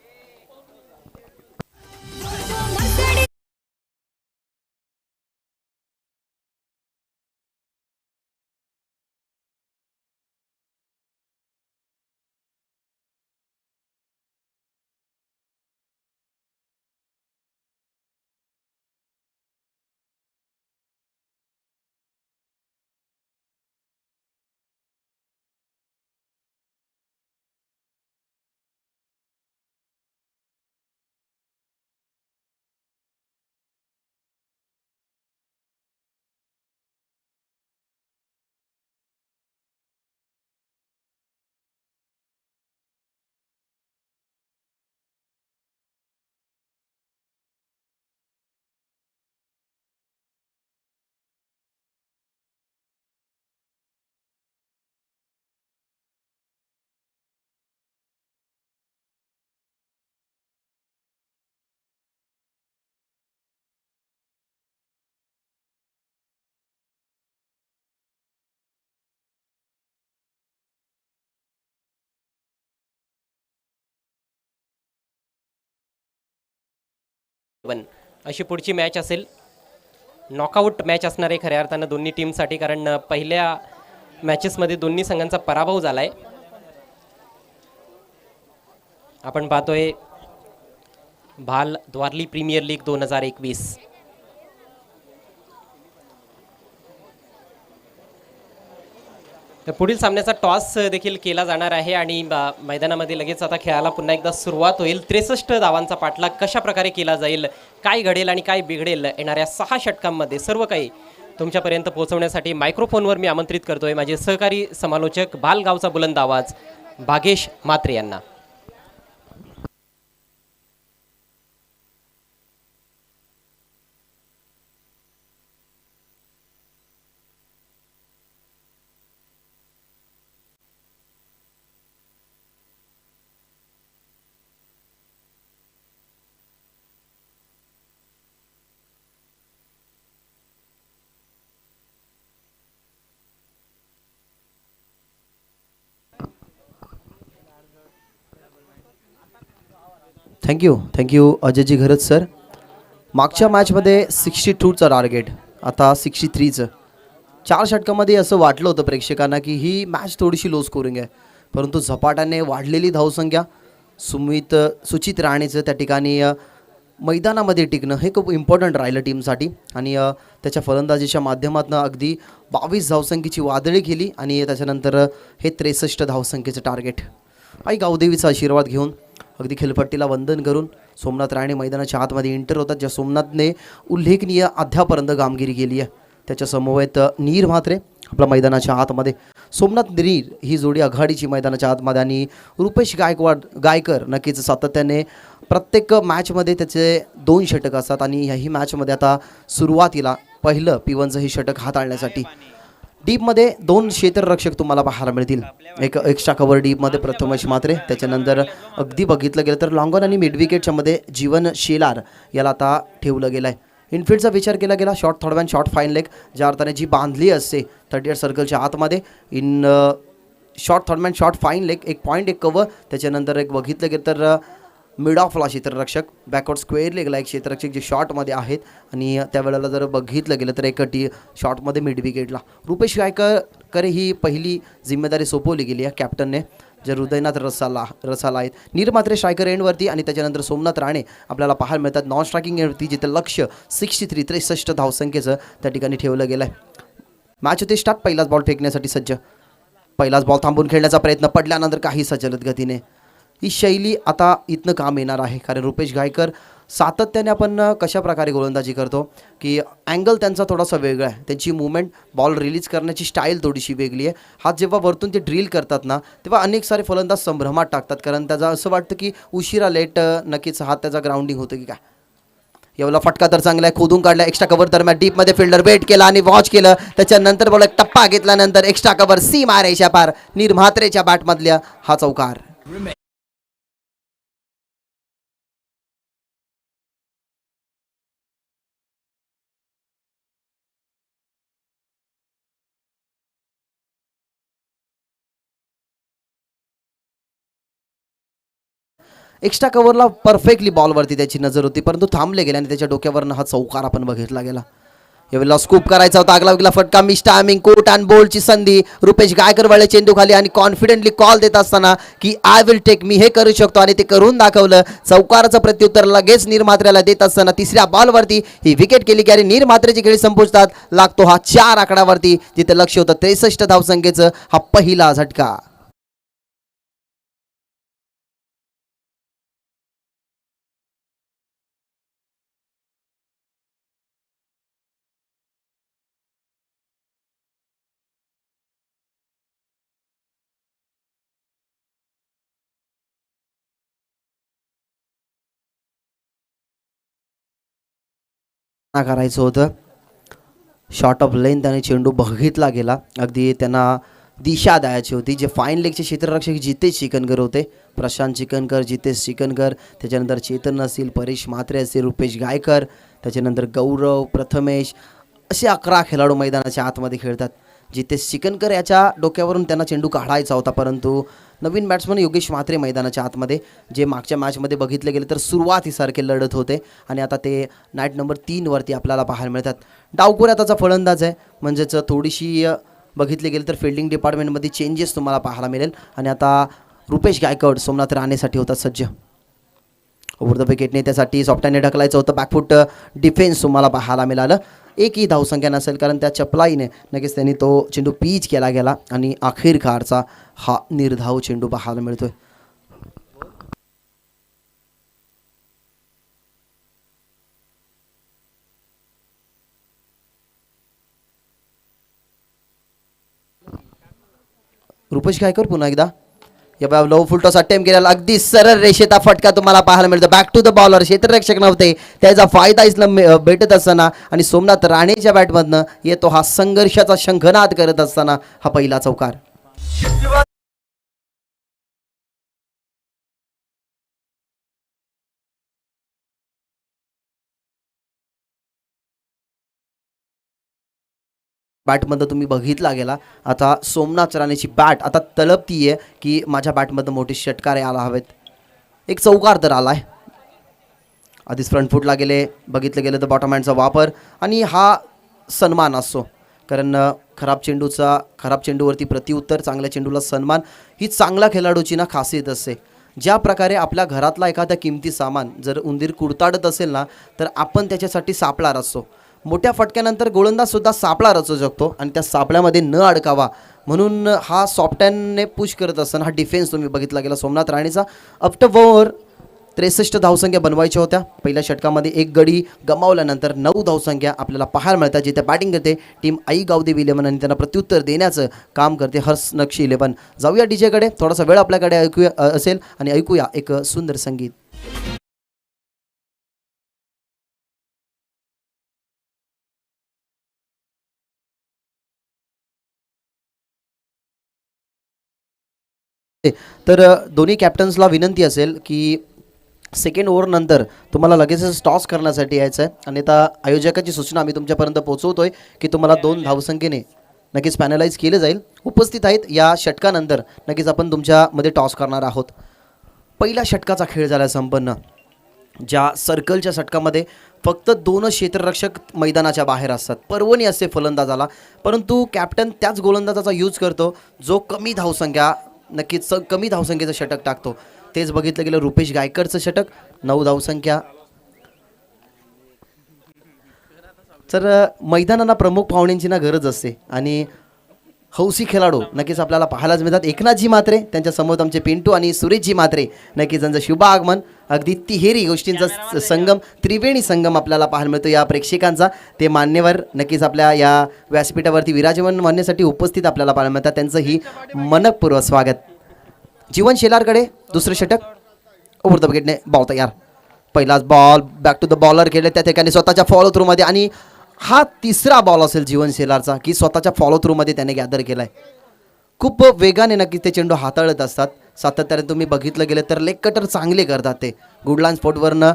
अशी पुढची मॅच असेल. नॉकआउट मॅच असणार आहे खऱ्या अर्थानं दोन्ही टीमसाठी, कारण पहिल्या मॅचेसमध्ये दोन्ही संघांचा पराभव झालाय. आपण पाहतोय भाल द्वारली प्रीमियर लीग 2021. तर पुढील सामन्याचा टॉस देखील केला जाणार आहे आणि मैदानामध्ये लगेच आता खेळाला पुन्हा एकदा सुरुवात होईल. 63 धावांचा पाठलाग कशा प्रकारे केला जाईल, काय घडेल आणि काय बिघडेल येणाऱ्या 6 षटकांमध्ये, सर्व काही तुमच्यापर्यंत पोहोचवण्यासाठी मायक्रोफोनवर मी आमंत्रित करतोय माझे सहकारी समालोचक भालगावचा बुलंद आवाज भागेश म्हात्रे यांना. थँक्यू अजयजी घरत सर. मागच्या मॅचमध्ये 62चं टार्गेट, आता 63चं. 4 षटकामध्ये असं वाटलं होतं प्रेक्षकांना की ही मॅच थोडीशी लो स्कोरिंग आहे, परंतु झपाट्याने वाढलेली धावसंख्या, सुचित राणेचं त्या ठिकाणी मैदानामध्ये टिकणं हे खूप इम्पॉर्टंट राहिलं टीमसाठी आणि त्याच्या फलंदाजीच्या माध्यमातून अगदी 22 धावसंख्येची वादळी केली आणि त्याच्यानंतर हे 63 धावसंख्येचं टार्गेट. आई गावदेवीचा आशीर्वाद घेऊन अगदी खेळपट्टीला वंदन करून सोमनाथ राणे मैदानाच्या आतमध्ये एंटर होतात, ज्या सोमनाथने उल्लेखनीय अद्यापर्यंत कामगिरी केली आहे. त्याच्या समवेत नीर म्हात्रे आपल्या मैदानाच्या आतमध्ये. सोमनाथ नीर ही जोडी आघाडीची मैदानाच्या आतमध्ये आणि रुपेश गायकर नक्कीच सातत्याने प्रत्येक मॅचमध्ये त्याचे 2 षटक असतात आणि ह्याही मॅचमध्ये आता सुरुवातीला पहिलं P1चं हे षटक हाताळण्यासाठी डीपमध्ये 2 क्षेत्ररक्षक तुम्हाला पाहायला मिळतील. एक एक्स्ट्रा कव्हर डीपमध्ये प्रथमेश म्हात्रे, त्याच्यानंतर अगदी बघितलं गेलं तर लॉंगॉन आणि मिड विकेटच्यामध्ये जीवन शेलार याला आता ठेवलं गेलं आहे. इनफिल्डचा विचार केला गेला, short third man short fine leg ज्या अर्थाने जी बांधली असते 38 सर्कलच्या आतमध्ये, short third man short fine leg, 1 point 1 cover, त्याच्यानंतर एक बघितलं गेलं तर मिड ऑफला क्षेत्ररक्षक, बॅकवर्ड स्क्वेअर लेगला एक क्षेत्ररक्षक जे शॉर्टमध्ये आहेत आणि त्यावेळेला जर बघितलं गेलं तर एक शॉर्टमध्ये मिड विकेटला रुपेश गायकर ही पहिली जिम्मेदारी सोपवली गेली आहे कॅप्टनने. जे हृदयनाथ रसाला आहेत. निर्मात्रे स्ट्रायकर एंडवरती आणि त्याच्यानंतर सोमनाथ राणे आपल्याला पाहायला मिळतात नॉन स्ट्रायकिंग एंडवरती, जिथे लक्ष 63 धावसंख्येचं त्या ठिकाणी ठेवलं गेलं आहे. मॅच होते स्टार्ट. पहिलाच बॉल फेकण्यासाठी सज्ज. पहिलाच बॉल थांबून खेळण्याचा प्रयत्न, पडल्यानंतर काही सजलत गतीने. ही शैली आता इथनं काम येणार आहे, कारण रुपेश गायकर सातत्याने आपण कशा प्रकारे गोलंदाजी करतो की अँगल त्यांचा थोडासा वेगळा आहे. त्यांची मूवमेंट, बॉल रिलीज करण्याची स्टाईल थोडीशी वेगळी आहे. हात जेव्हा वरतून ते ड्रिल करतात ना, तेव्हा अनेक सारे फलंदाज संभ्रमात टाकतात, कारण त्याचा असं वाटतं की उशिरा लेट नक्कीच हात त्याचा ग्राउंडिंग होतं की काय. एवढा फटका तर चांगला आहे, खोदून काढला. एक्स्ट्रा कव्हर दरम्यान डीपमध्ये फिल्डर वेट केला आणि वॉच केलं. त्याच्यानंतर बॉल एक टप्पा घेतल्यानंतर एक्स्ट्रा कव्हर सी मारायच्या पार. निर्मात्रेच्या बॅटमधल्या हा चौकार. एक्स्ट्रा कव्हरला परफेक्टली बॉलवरती त्याची नजर होती, परंतु थांबले गेले आणि त्याच्या डोक्यावरनं हा चौकार आपण बघितला गेला. यावेळेला स्कूप करायचा होता, आगला वेगळा फटका, मिस टायमिंग, कोट अँड बोल्डची संधी. रुपेश गायकर वळले चेंडू खाली आणि कॉन्फिडेंटली कॉल देत असताना की आय विल टेक, मी हे करू शकतो, आणि ते करून दाखवलं. चौकाराचं प्रत्युत्तर लगेच निर्मात्र्याला देत असताना तिसऱ्या बॉलवरती ही विकेट केली की अरे निर्मात्रेची खेळी संपुष्टात लागतो हा 4 आकडावरती, जिथे लक्ष होतं 63 धावसंख्येचं. हा पहिला झटका. करायचं होतं. शॉर्ट ऑफ लेंथ आणि चेंडू बघितला गेला. अगदी त्यांना दिशा द्यायची होती. जे फाईन लेगचे क्षेत्ररक्षक जितेश चिकनकर होते, प्रशांत चिकनकर, जितेश चिकनकर, त्याच्यानंतर चेतन असेल, परेश म्हात्रे असेल, रुपेश गायकर, त्याच्यानंतर गौरव, प्रथमेश, असे 11 खेळाडू मैदानाच्या आतमध्ये खेळतात. जितेश चिकनकर याच्या डोक्यावरून त्यांना चेंडू काढायचा होता, परंतु नवीन बॅट्समन योगेश म्हात्रे मैदानाच्या आतमध्ये, जे मागच्या मॅचमध्ये बघितले गेले तर सुरुवातीसारखे लढत होते आणि आता ते नाईट नंबर 3 वरती आपल्याला पाहायला मिळतात. डावखोऱ्या त्याचा फलंदाज आहे, म्हणजेच थोडीशी बघितले गेले तर फिल्डिंग डिपार्टमेंटमध्ये चेंजेस तुम्हाला पाहायला मिळेल. आणि आता रुपेश गायकवाड सोमनाथ राणेसाठी होता सज्ज. ओव्हर द विकेट नेत्यासाठी सॉफ्टहँडने ढकलायचं होतं. बॅकफूट डिफेन्स तुम्हाला पाहायला मिळालं. एकही धावसंख्या नसेल, कारण त्या चपलाईने नक्कीच त्यांनी तो चेंडू पीच केला गेला आणि अखेरकारचा हा निर्धाव चेंडू पाहायला मिळतोय. रुपेश गायकर पुन्हा एकदा या लो फुल टॉस अटेम्प्ट केलेला, अगदी सरळ रेषेचा फटका तुम्हाला पाहायला मिळतो. बॅक टू द बॉलर, क्षेत्ररक्षक नव्हते, त्याचा फायदा इथला भेटत असताना आणि सोमनाथ राणेच्या बॅटमधनं येतो हा संघर्षाचा शंखनाद करत असताना हा पहिला चौकार. बॅटमधनं तुम्ही बघितला गेला. आता सोमनाथ राणेची बॅट आता तळपती आहे की माझ्या बॅटमधनं मोठे षटकारे आला हवेत. एक चौकार तर आला आहे. आधीच फ्रंट फूटला गेले, बघितलं गेलं तर बॉटम हँडचा वापर, आणि हा सन्मान असतो, कारण खराब चेंडूवरती प्रत्युत्तर, चांगल्या चेंडूला सन्मान, ही चांगल्या खेळाडूची ना खासियत असते. ज्या प्रकारे आपल्या घरातला एखादा किमती सामान जर उंदीर कुडताडत असेल ना, तर आपण त्याच्यासाठी सापळा रचतो. मोठ्या फटक्यानंतर गोलंदाजसुद्धा सापळा रचू शकतो आणि त्या सापळ्यामध्ये न अडकावा म्हणून हा सॉफ्टहँडने पुश करत असताना हा डिफेन्स तुम्ही बघितला गेला सोमनाथ राणेचा. अप टू ओव्हर 63 धावसंख्या बनवायच्या होत्या. पहिल्या षटकामध्ये एक गडी गमावल्यानंतर 9 धावसंख्या आपल्याला पाहायला मिळतात. जिथे बॅटिंग करते टीम आई गावदेवी 11 आणि त्यांना प्रत्युत्तर देण्याचं काम करते हर्ष नक्षी 11. जाऊया डीजेकडे, थोडासा वेळ आपल्याकडे ऐकूया असेल आणि ऐकूया एक सुंदर संगीत. तर दोन्ही कॅप्टन्सला विनंती असेल की सेकंड ओव्हरनंतर तुम्हाला लगेचच टॉस करण्यासाठी यायचं आहे, आणि आता आयोजकाची सूचना आम्ही तुमच्यापर्यंत पोहोचवतोय की तुम्हाला 2 धावसंख्येने नक्कीच पॅनलाइज केले जाईल. उपस्थित आहेत या षटकानंतर नक्कीच आपण तुमच्यामध्ये टॉस करणार आहोत. पहिल्या षटकाचा खेळ झाला संपन्न, ज्या सर्कलच्या षटकामध्ये फक्त 2 क्षेत्ररक्षक मैदानाच्या बाहेर असतात. पर्वणी असते फलंदाजाला, परंतु कॅप्टन त्याच गोलंदाजाचा यूज करतो जो कमी धावसंख्या नक्कीच कमी धावसंख्येचं षटक टाकतो. तेच बघितलं गेलं रुपेश गायकरचं षटक, 9 धावसंख्या. तर मैदानांना प्रमुख पाहुण्यांची ना गरज असते आणि हौसी खेळाडू नक्कीच आपल्याला पाहायलाच मिळतात. एकनाथजी म्हात्रे, त्यांच्या समोर आमचे पिंटू आणि सुरेशजी म्हात्रे, नक्कीच त्यांचं शुभ आगमन. अगदी तिहेरी गोष्टींचा संगम, त्रिवेणी संगम आपल्याला पाहायला मिळतो या प्रेक्षकांचा. ते मान्यवर नक्कीच आपल्या या व्यासपीठावरती विराजमान मानण्यासाठी उपस्थित आपल्याला पाहायला मिळतात. त्यांचंही मनपूर्वक स्वागत. जीवन शेलारकडे दुसरं षटक, ओव्हर द विकेटने बॉल तयार. पहिलाच ball back to the bowler केले त्या ठिकाणी स्वतःच्या फॉलो थ्रूमध्ये, आणि हा तिसरा बॉल असेल जीवन शेलारचा की स्वतःच्या फॉलो थ्रूमध्ये त्याने गॅदर केला आहे. खूप वेगाने नक्कीच ते चेंडू हाताळत असतात. सातत्याने तुम्ही बघितलं गेलं तर लेग कटर चांगले करतात ते. गुडलाईन स्पॉटवरनं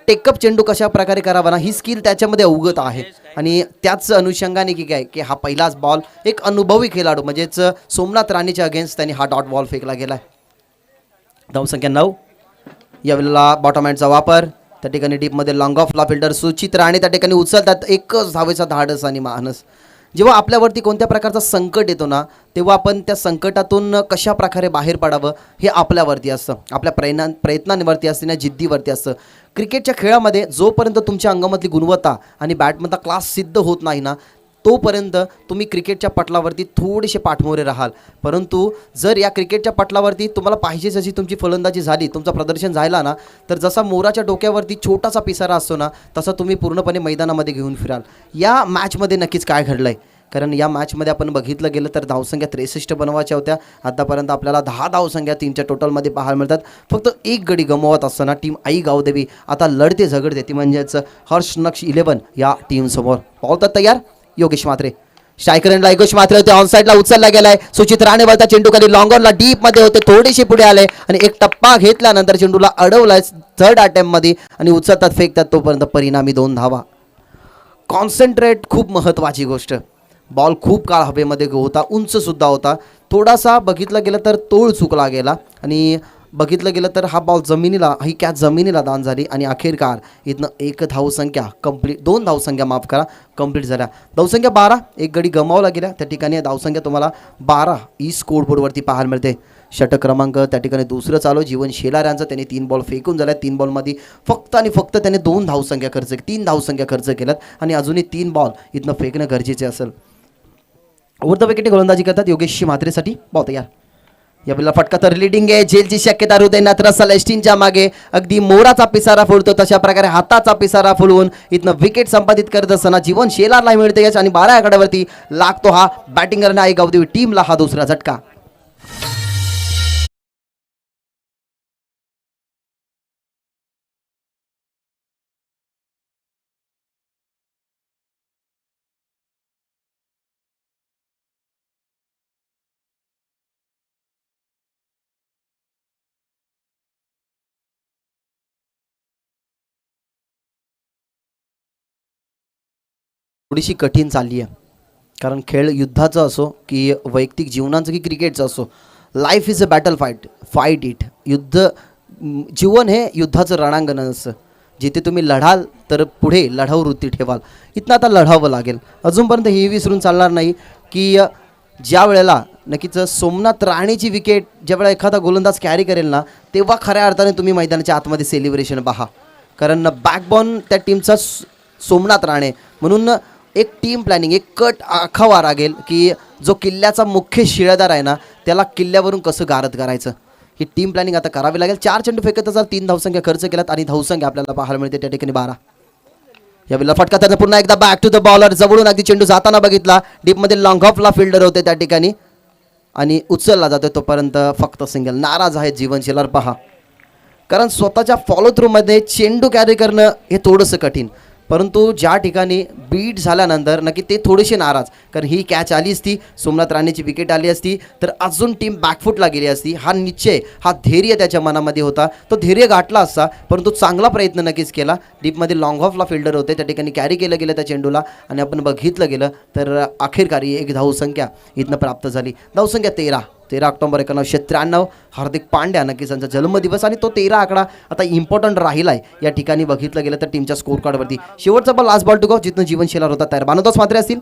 टेकअप चेंडू कशा प्रकारे करावा ना, ही स्किल त्याच्यामध्ये अवगत आहे. आणि त्याच अनुषंगाने की काय की हा पहिलाच बॉल एक अनुभवी खेळाडू म्हणजेच सोमनाथ राणेच्या अगेन्स्ट त्यांनी हा डॉट बॉल फेकला गेला आहे. धावसंख्या 9. यावेळेला बॉटम हँडचा वापर, त्या ठिकाणी डीपमध्ये लॉंग ऑफला फिल्डर सुचित राणे त्या ठिकाणी उचलतात. एकच धावेचा धाडस आणि मानस. जेव्हा आपल्यावरती कोणत्या प्रकारचा संकट येतो ना, तेव्हा आपण त्या संकटातून कशा प्रकारे बाहेर पडावं हे आपल्यावरती असतं, आपल्या प्रयत्नांवरती असते ना, जिद्दीवरती असतं. क्रिकेटच्या खेळामध्ये जोपर्यंत तुमच्या अंगामधली गुणवत्ता आणि बॅटमधला क्लास सिद्ध होत नाही ना, तोपर्यंत तुम्ही क्रिकेटच्या पटलावरती थोडेसे पाठमोरे राहाल. परंतु जर या क्रिकेटच्या पटलावरती तुम्हाला पाहिजे जशी तुमची फलंदाजी झाली, तुमचं प्रदर्शन झालं ना, तर जसा मोराच्या डोक्यावरती छोटासा पिसारा असतो ना, तसा तुम्ही पूर्णपणे मैदानामध्ये घेऊन फिराल. या मॅचमध्ये नक्कीच काय घडलं आहे, कारण या मॅचमध्ये आपण बघितलं गेलं तर धावसंख्या 63 बनवायच्या होत्या. आतापर्यंत आपल्याला 10 धावसंख्या टीमच्या टोटलमध्ये पाहायला मिळतात. फक्त एक गडी गमवत असताना टीम आई गावदेवी आता लढते झगडते, ती म्हणजेच हर्ष नक्ष 11 या टीमसमोर. बॉल तर तयार. योगेश म्हात्रे स्ट्रायकरला, योगेश म्हात्रे होते, ऑन साईडला उचलला गेलाय. सुचित राणे वरता चेंडू खाली लॉंगॉनला डीप मध्ये होते, थोडीशी पुढे आले आणि एक टप्पा घेतल्यानंतर चेंडूला अडवलाय थर्ड अटेम्प्ट मध्ये आणि उचलतात फेकतात, तोपर्यंत परिणामी 2 धावा. कॉन्सन्ट्रेट खूप महत्त्वाची गोष्ट. बॉल खूप काळ हवेमध्ये होता, उंच सुद्धा होता. थोडासा बघितलं गेलं तर तोल चुकला गेला आणि बघितलं गेलं तर हा बॉल जमिनीला, ही कॅच जमिनीला दान झाली आणि अखेरकार इथनं 1 धावसंख्या कंप्लीट, 2 धावसंख्या माफ करा कंप्लीट झाल्या. धावसंख्या 12, एक गडी गमावला गेला. त्या ठिकाणी धावसंख्या तुम्हाला 12 ई स्कोरबोर्डवरती पाहायला मिळते. षटक क्रमांक त्या ठिकाणी दुसरं चालू जीवन शेलार यांचं. त्यांनी 3 बॉल फेकून झाल्या. 3 बॉलमध्ये फक्त आणि फक्त त्याने 2 धावसंख्या खर्च, 3 धावसंख्या खर्च केल्यात आणि अजूनही 3 बॉल इथनं फेकणं गरजेचे असेल. ओव्हर द विकेट गोलंदाजी करतात योगेश म्हात्रेसाठी. बॉल तयार. यावेळेला फटका तर लिडिंग आहे, झेलची शक्यता हृदयनाथ रसल एस्टिनच्या मागे अगदी मोराचा पिसारा फुलतो तशा प्रकारे हाताचा पिसारा फुलवून इथनं विकेट संपादित करत असताना जीवन शेलारला मिळते यश आणि 12 आकड्यावरती लागतो हा बॅटिंग करणाऱ्या आई गावदेवी टीमला हा दुसरा झटका. थोडीशी कठीण चालली आहे, कारण खेळ युद्धाचा असो की वैयक्तिक जीवनाचं की क्रिकेटचं असो, life is a battle fight it. युद्ध, जीवन हे युद्धाचं रणांगण असं, जिथे तुम्ही लढाल तर पुढे लढाऊ वृत्ती ठेवाल. इथनं आता लढावं लागेल. अजूनपर्यंत हे विसरून चालणार नाही की ज्या वेळेला नक्कीच सोमनाथ राणेची विकेट ज्यावेळेला एखादा गोलंदाज कॅरी करेल ना, तेव्हा खऱ्या अर्थाने तुम्ही मैदानाच्या आतमध्ये सेलिब्रेशन पहा, कारण बॅकबॉन त्या टीमचा सोमनाथ राणे. म्हणून एक टीम प्लॅनिंग, एक कट आखावा लागेल की जो किल्ल्याचा मुख्य शिळेदार आहे ना, त्याला किल्ल्यावरून कसं गारद करायचं, ही टीम प्लॅनिंग आता करावी लागेल. 4 चेंडू फेकत असाल, 3 धावसंख्या खर्च केल्यात आणि धावसंख्या आपल्याला पाहायला मिळते त्या ठिकाणी 12. यावेळेला फटका त्यानं पुन्हा एकदा बॅक टू द बॉलर, जवळून अगदी चेंडू जाताना बघितला, डीपमध्ये लॉंग ऑफला फिल्डर होते त्या ठिकाणी आणि उचलला जातो तोपर्यंत फक्त सिंगल. नाराज आहेत जीवन शेलार पहा, कारण स्वतःच्या फॉलो थ्रूमध्ये चेंडू कॅरी करणं हे थोडंसं कठीण. परंतु ज्या ठिकाणी बीट झाल्यानंतर नक्की ते थोडेसे नाराज, कारण ही कॅच आली असती, सोमनाथ राणेची विकेट आली असती तर अजून टीम बॅकफुटला गेली असती. हा निश्चय, हा धैर्य त्याच्या मनामध्ये होता, तो धैर्य गाठला असता. परंतु चांगला प्रयत्न नक्कीच केला. डीपमध्ये लॉंग ऑफला फिल्डर होते, त्या ठिकाणी कॅरी केलं गेलं त्या चेंडूला आणि आपण बघितलं गेलं तर अखेरकारी 1 धावसंख्या इथनं प्राप्त झाली. धावसंख्या 13 ऑक्टोबर 1993. हार्दिक पांड्या नक्कीच त्यांचा जन्मदिवस आणि तो 13 आकडा आता इम्पॉर्टंट राहिला आहे या ठिकाणी बघितलं गेलं तर टीमच्या स्कोर कार्डवरती. शेवटचा ball last ball to go, जिथनं जीवन शेलार होता तयार. बानोदास म्हात्रे असतील,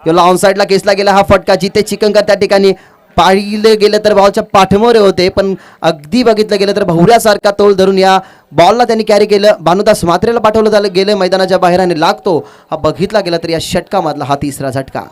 याला ऑन साईडला केसला गेला हा फटका, जिथे चिकनकर त्या ठिकाणी पाहिले गेलं तर बॉलच्या पाठमोरे होते, पण अगदी बघितलं गेलं तर भवऱ्यासारखा तोल धरून या बॉलला त्यांनी कॅरी केलं. भानुदास म्हात्रेला पाठवलं झालं गेलं मैदानाच्या बाहेर आणि लागतो. हा बघितला गेला तर या षटकामधला हा तिसरा झटका.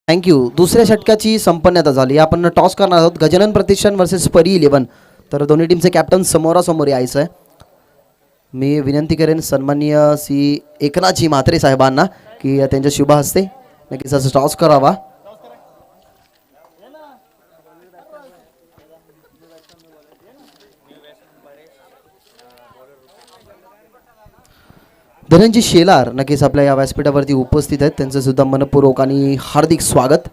थँक्यू. दुसऱ्या षटकाची संपन्नता झाली. आपण टॉस करणार आहोत गजानन प्रतिष्ठान वर्सेस परी 11. तर दोन्ही टीमचे कॅप्टन समोरासमोर यायचं आहे. मी विनंती करेन सन्माननीय श्री एकनाथजी म्हात्रे साहेबांना की त्यांच्या शुभ हस्ते नक्कीच असं टॉस करावा. धनंजय शेलार नक्कीच आपल्या या व्यासपीठावरती उपस्थित आहेत. त्यांचं सुद्धा मनपूर्वक आणि हार्दिक स्वागत.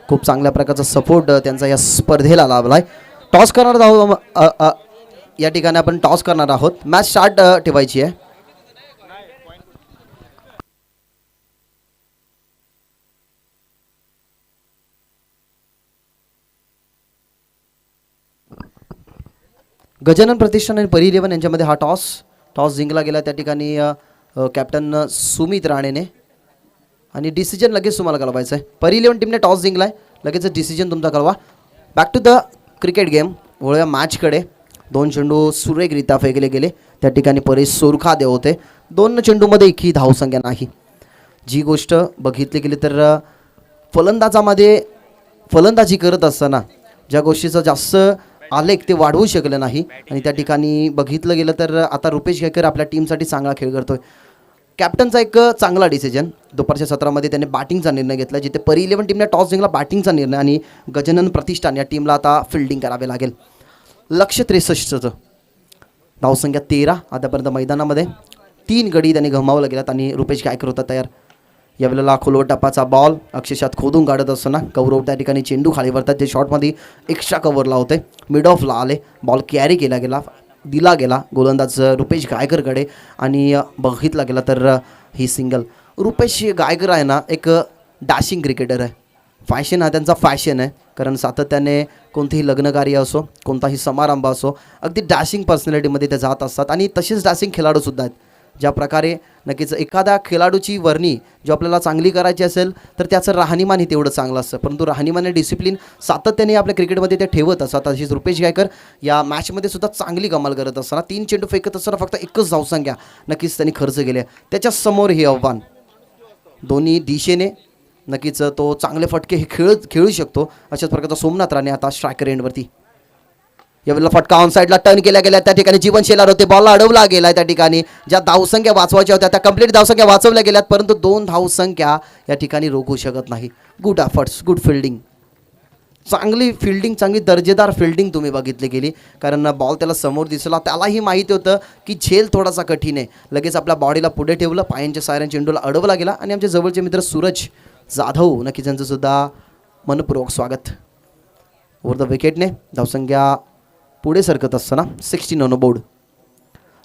खूप चांगल्या प्रकारचा सपोर्ट त्यांचा या स्पर्धेला लाभला आहे. टॉस करणार आहोत. या ठिकाणी आपण टॉस करणार आहोत. मॅच स्टार्ट ठेवायची आहे. गजानन प्रतिष्ठान आणि परी 11 यांच्यामध्ये हा टॉस जिंकला गेला. त्या ठिकाणी कॅप्टन सुमित राणेने आणि डिसिजन लगेच तुम्हाला कळवायचं आहे. परी 11 टीमने टॉस जिंकला आहे. लगेच डिसिजन तुमचा कळवा. Back to the cricket game. वळूया मॅचकडे. 2 चेंडू सुरेखरित्या फेकले गेले. त्या ठिकाणी परेश सोरखादे होते. 2 चेंडूमध्ये एकही धावसंख्या नाही. जी गोष्ट बघितली गेली तर फलंदाजामध्ये फलंदाजी करत असताना ज्या गोष्टीचा जास्त आलेख ते वाढवू शकले नाही आणि त्या ठिकाणी बघितलं गेलं तर आता रुपेश गायकर आपल्या टीमसाठी चांगला खेळ करतोय. कॅप्टनचा एक चांगला डिसिजन. दुपारच्या सत्रामध्ये त्याने बॅटिंगचा निर्णय घेतला. जिथे परी 11 टीमने टॉस जिंकला बॅटिंगचा निर्णय आणि गजानन प्रतिष्ठान या टीमला आता फिल्डिंग करावे लागेल. लक्ष्य 63चं धावसंख्या 13 आतापर्यंत मैदानामध्ये. 3 गडी त्यांनी गमावला गेलात आणि रुपेश गायकर होता तयार. यावेळेला खोलवर टप्पाचा बॉल अक्षरशः खोदून काढत असताना गौरव त्या ठिकाणी चेंडू खाली वरतात. ते शॉटमध्ये एक्स्ट्रा कव्हरला होते. मिड ऑफला आले. बॉल कॅरी केला गेला दिला गेला गोलंदाज रुपेश गायकरकडे आणि बघितला गेला तर ही सिंगल. रुपेश गायकर आहे ना एक डॅशिंग क्रिकेटर आहे. फॅशन हा त्यांचा फॅशन आहे. कारण सातत्याने कोणतेही लग्नकार्य असो कोणताही समारंभ असो अगदी डॅशिंग पर्सनॅलिटीमध्ये ते जात असतात आणि तसेच डॅशिंग खेळाडूसुद्धा आहेत. ज्या प्रकारे नक्कीच एखाद्या खेळाडूची वर्णी जो आपल्याला चांगली करायची असेल तर त्याचं राहणीमानही तेवढं चांगलं असतं. परंतु राहणीमान डिसिप्लिन सातत्याने आपल्या क्रिकेटमध्ये ते ठेवत असतात. तशीच रुपेश गायकर या मॅचमध्ये सुद्धा चांगली कमाल करत असताना 3 चेंडू फेकत असताना फक्त एकच धावसंख्या नक्कीच त्यांनी खर्च केले. त्याच्यासमोर हे आव्हान दोन्ही दिशेने नक्कीच तो चांगले फटके हे खेळू शकतो. अशाच प्रकारचा सोमनाथ राणे आता स्ट्रायकर एंडवरती. यावेळेला फटका ऑन साईडला टर्न केला गेला. त्या ठिकाणी जीवन शेलार होते. बॉलला अडवला गेला. त्या ठिकाणी ज्या धावसंख्या वाचवायच्या होत्या त्या कंप्लीट धावसंख्या वाचवल्या गेल्यात. परंतु 2 धावसंख्या या ठिकाणी रोखू शकत नाही. Good efforts good fielding. चांगली फिल्डिंग चांगली दर्जेदार फिल्डिंग तुम्ही बघितली गेली. कारण बॉल त्याला समोर दिसला. त्यालाही माहिती होतं की झेल थोडासा कठीण आहे. लगेच आपल्या बॉडीला पुढे ठेवलं. पायांच्या साऱ्या चेंडूला अडवला गेला आणि आमचे जवळचे मित्र सूरज जाधव नक्कीच त्यांचं सुद्धा मनपूर्वक स्वागत. ओव्हर द विकेटने धावसंख्या पुढे सरकत असताना 16 ऑन बोर्ड.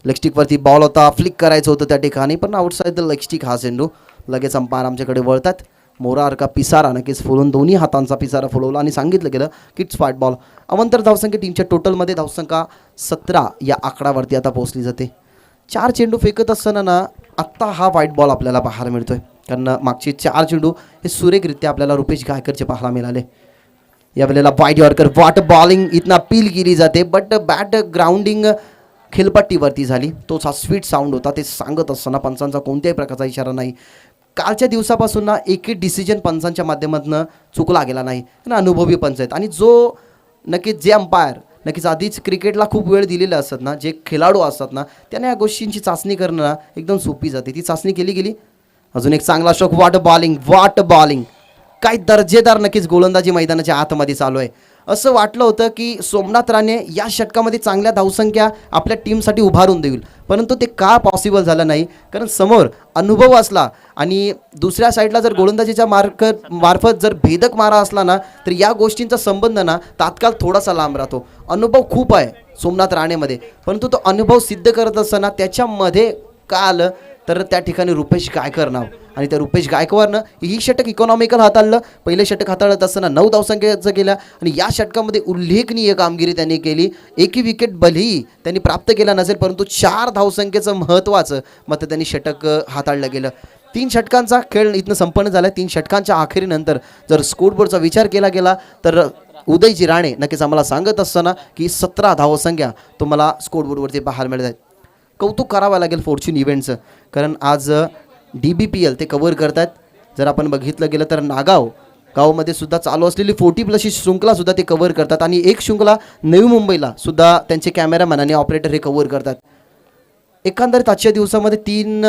लेगस्टिकवरती बॉल होता. फ्लिक करायचं होतं त्या ठिकाणी पण आउटसाईड द लेगस्टिक हा चेंडू. लगेच अंपायर आमच्याकडे वळतात. मोरार का पिसारा नक्कीच फुलून दोन्ही हातांचा पिसारा फुलवला आणि सांगितलं गेलं किट्स फाईट बॉल. अवंतर धावसंख्या टीमच्या टोटलमध्ये धावसंख्या 17 या आकडावरती आता पोहोचली जाते. 4 चेंडू फेकत असताना ना आत्ता हा व्हाईट बॉल आपल्याला पाहायला मिळतोय. कारण मागचे 4 चेंडू हे सुरेखरित्या आपल्याला रुपेश गायकरचे पाहायला मिळाले. यावेळेला वाईट यॉर्कर वॉट बॉलिंग इथं अपील केली जाते बट बॅट ग्राउंडिंग खेळपट्टीवरती झाली. तोच हा स्वीट साऊंड होता. ते सांगत असताना पंचांचा कोणत्याही प्रकारचा इशारा नाही. कालच्या दिवसापासून ना एकही डिसिजन पंचांच्या माध्यमातून चुकला गेला नाही. अनुभवी पंच आहेत आणि जो नक्कीच जे अंपायर नक्कीच आधीच क्रिकेटला खूप वेळ दिलेला असतात ना जे खेळाडू असतात ना त्यांना या गोष्टींची चाचणी करणं ना एकदम सोपी जाते. ती चाचणी केली गेली. अजून एक चांगला स्ट्रोक. वॉट बॉलिंग काय दर्जेदार नक्कीच गोलंदाजी मैदानाच्या आतमध्ये चालू आहे. असं वाटलं होतं की सोमनाथ राणे या षटकामध्ये चांगल्या धावसंख्या आपल्या टीमसाठी उभारून देईल, परंतु ते का पॉसिबल झालं नाही, कारण समोर अनुभव असला आणि दुसऱ्या साईडला जर गोलंदाजीच्या मार्फत जर भेदक मारा असला ना, तर या गोष्टींचा संबंध ना तात्काळ थोडासा लांब राहतो. अनुभव खूप आहे सोमनाथ राणेमध्ये, परंतु तो अनुभव सिद्ध करत असताना त्याच्यामध्ये का आलं, तर त्या ठिकाणी रुपेश गायकवाड नाव, आणि त्या रुपेश गायकवाडनं ही षटक इकॉनॉमिकल हाताळलं. पहिले षटक हाताळत असताना 9 धावसंख्येचं केलं आणि या षटकामध्ये उल्लेखनीय कामगिरी त्यांनी केली. एकही विकेट भलेही त्यांनी प्राप्त केला नसेल, परंतु 4 धावसंख्येचं महत्त्वाचं मग त्यांनी षटक हाताळलं गेलं. 3 षटकांचा खेळ इथनं संपन्न झाला. 3 षटकांच्या अखेरीनंतर जर स्कोरबोर्डचा विचार केला गेला तर उदयजी राणे नक्कीच आम्हाला सांगत असताना की 17 धावसंख्या तुम्हाला स्कोरबोर्डवरती पाहायला मिळत आहेत. कौतुक करावं लागेल फॉर्च्यून इव्हेंटचं, कारण आज DBPL ते कव्हर करतात. जर आपण बघितलं गेलं तर गावामध्ये सुद्धा चालू असलेली 40+ ही शृंखलासुद्धा ते कव्हर करतात आणि एक शृंखला नवी मुंबईला सुद्धा त्यांचे कॅमेरामॅन आणि ऑपरेटर हे कव्हर करतात. एकंदरीत आजच्या दिवसामध्ये 3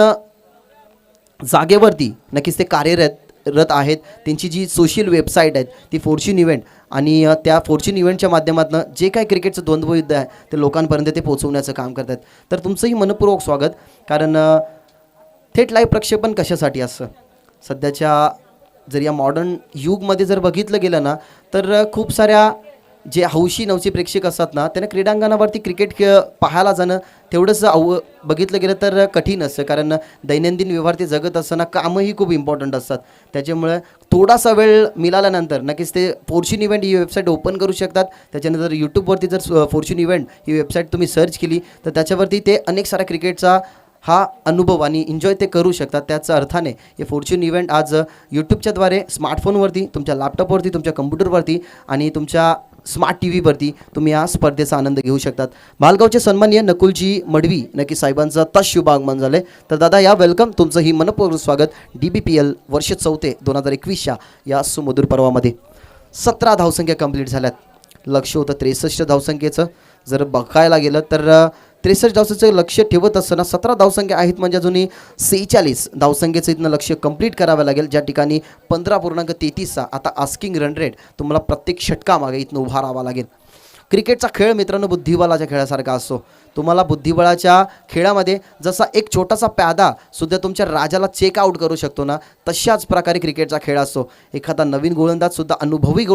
जागेवरती नक्कीच ते कार्यरत आहेत. त्यांची जी सोशल वेबसाईट आहे ती फॉर्च्यून इव्हेंट, आणि त्या फॉर्च्यून इव्हेंटच्या माध्यमातून जे काही क्रिकेटचं द्वंद्वयुद्ध आहे ते लोकांपर्यंत ते पोहोचवण्याचं काम करतात. तर तुमचंही मनपूर्वक स्वागत, कारण थेट लाईव्ह प्रक्षेपण कशासाठी असतं सध्याच्या जर या मॉडर्न युगमध्ये जर बघितलं गेलं ना, तर खूप साऱ्या जे हौशी नवशी प्रेक्षक असतात ना, त्यांना क्रीडांगणावरती क्रिकेट पाहायला जाणं तेवढंच बघितलं गेलं तर कठीण असतं, कारण दैनंदिन व्यवहार ते जगत असताना कामही खूप इम्पॉर्टंट असतात. त्याच्यामुळे थोडासा वेळ मिळाल्यानंतर नक्कीच ते फॉर्च्यून इव्हेंट ही वेबसाईट ओपन करू शकतात. त्याच्यानंतर यूट्यूबवरती जर फॉर्च्यून इव्हेंट ही वेबसाईट तुम्ही सर्च केली तर त्याच्यावरती ते अनेक साऱ्या क्रिकेटचा हा अनुभव आणि एन्जॉय ते करू शकतात. त्याच अर्थाने हे फॉर्च्यून इव्हेंट आज यूट्यूबच्याद्वारे स्मार्टफोनवरती, तुमच्या लॅपटॉपवरती, तुमच्या कम्प्युटरवरती आणि तुमच्या स्मार्ट टी व्हीवरती तुम्ही या स्पर्धेचा आनंद घेऊ शकतात. मालगावचे सन्माननीय नकुलजी मडवी नक्की साहेबांचं आता शुभ आगमन झाले. तर दादा या वेलकम, तुमचं ही मनपूर्वक स्वागत DBPL वर्ष 4 2021च्या या सुमधुर पर्वामध्ये. 17 धावसंख्या कंप्लीट झाल्यात. लक्ष होतं 63 धावसंख्येचं. जर बघायला गेलं तर 63 धावसंख्येचं लक्ष ठेवत असताना 17 धावसंख्या आहेत म्हणजे अजूनही 46 धावसंख्येचं इथनं लक्ष कंप्लीट करावं लागेल, ज्या ठिकाणी 15.33चा आता आस्किंग रन रेट तुम्हाला प्रत्येक षटकामागे इथनं उभा राहावा लागेल. क्रिकेटचा खेळ मित्रांनो बुद्धिबळाच्या खेळासारखा असतो. तुम्हाला बुद्धिबळाच्या खेळामध्ये जसा एक छोटासा प्यादा सुद्धा तुमच्या राजाला चेकआउट करू शकतो ना, तशाच प्रकारे क्रिकेटचा खेळ असतो. एखादा नवीन गोलंदाज सुद्धा अनुभवी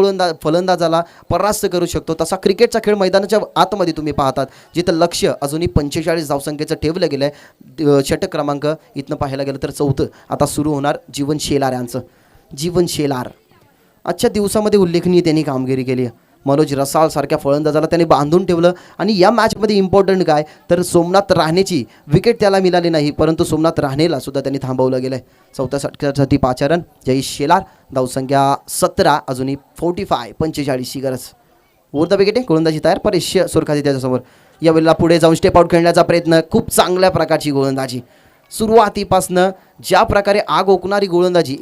फलंदाजाला परास्त करू शकतो. तसा क्रिकेटचा खेळ मैदानाच्या आतमध्ये तुम्ही पाहतात, जिथं लक्ष अजूनही 45 धावसंख्येचं ठेवलं गेलं आहे. षटक क्रमांक इथनं पाहायला गेलं तर 4 आता सुरू होणार जीवन शेलार यांचं. जीवन शेलार आजच्या दिवसामध्ये उल्लेखनीय त्यांनी कामगिरी केली. मनोज रसाळ सारख्या फलंदाजाला त्याने बांधून ठेवलं. आणि या मॅचमध्ये इम्पॉर्टंट काय तर सोमनाथ राणेची विकेट त्याला मिळाली नाही, परंतु सोमनाथ राणेला सुद्धा त्यांनी थांबवलं गेलं आहे. 4थ्या षटकासाठी 5 रन. जयेश शेलार धावसंख्या 17, अजूनही 45ची गरज. ओव्हर द विकेट गोलंदाजी तयार. परेश सुरखाती त्याच्यासमोर. यावेळेला पुढे जाऊन स्टेप आउट खेळण्याचा प्रयत्न. खूप चांगल्या प्रकारची गोलंदाजी सुरुवातीपासनं. ज्या प्रकारे आग ओकणारी गोलंदाजी,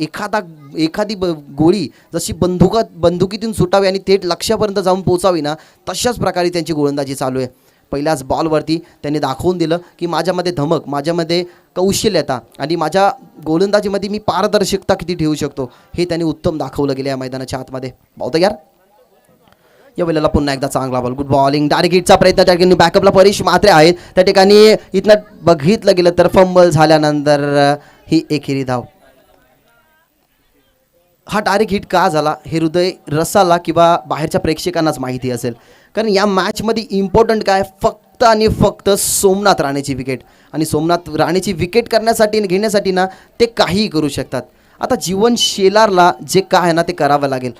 एखादी गोळी जशी बंदुकीतून सुटावी आणि थेट लक्ष्यापर्यंत जाऊन पोचावी ना, तशाच प्रकारे त्यांची गोलंदाजी चालू आहे. पहिल्याच बॉलवरती त्यांनी दाखवून दिलं की माझ्यामध्ये धमक, माझ्यामध्ये कौशल्यता आणि माझ्या गोलंदाजीमध्ये मी पारदर्शकता किती ठेवू शकतो हे त्यांनी उत्तम दाखवलं गेलं या मैदानाच्या आतमध्ये. बहुत यार. या वेळेला पुन्हा एकदा चांगला बॉल, गुड बॉलिंग, डायरेक्ट हिटचा प्रयत्न. त्या ठिकाणी बॅकअपला परेश मात्रे आहेत. त्या ठिकाणी इथनं बघितलं गेलं तर फंबल झाल्यानंतर ही एकेरी धाव. हा डायरेक्ट हिट का झाला हे हृदय रसाला किंवा बाहेरच्या प्रेक्षकांनाच माहिती असेल, कारण या मॅचमध्ये इम्पॉर्टंट काय फक्त आणि फक्त सोमनाथ राणेची विकेट. आणि सोमनाथ राणेची विकेट करण्यासाठी घेण्यासाठी ना ते काहीही करू शकतात. आता जीवन शेलारला जे काय आहे ना ते करावं लागेल.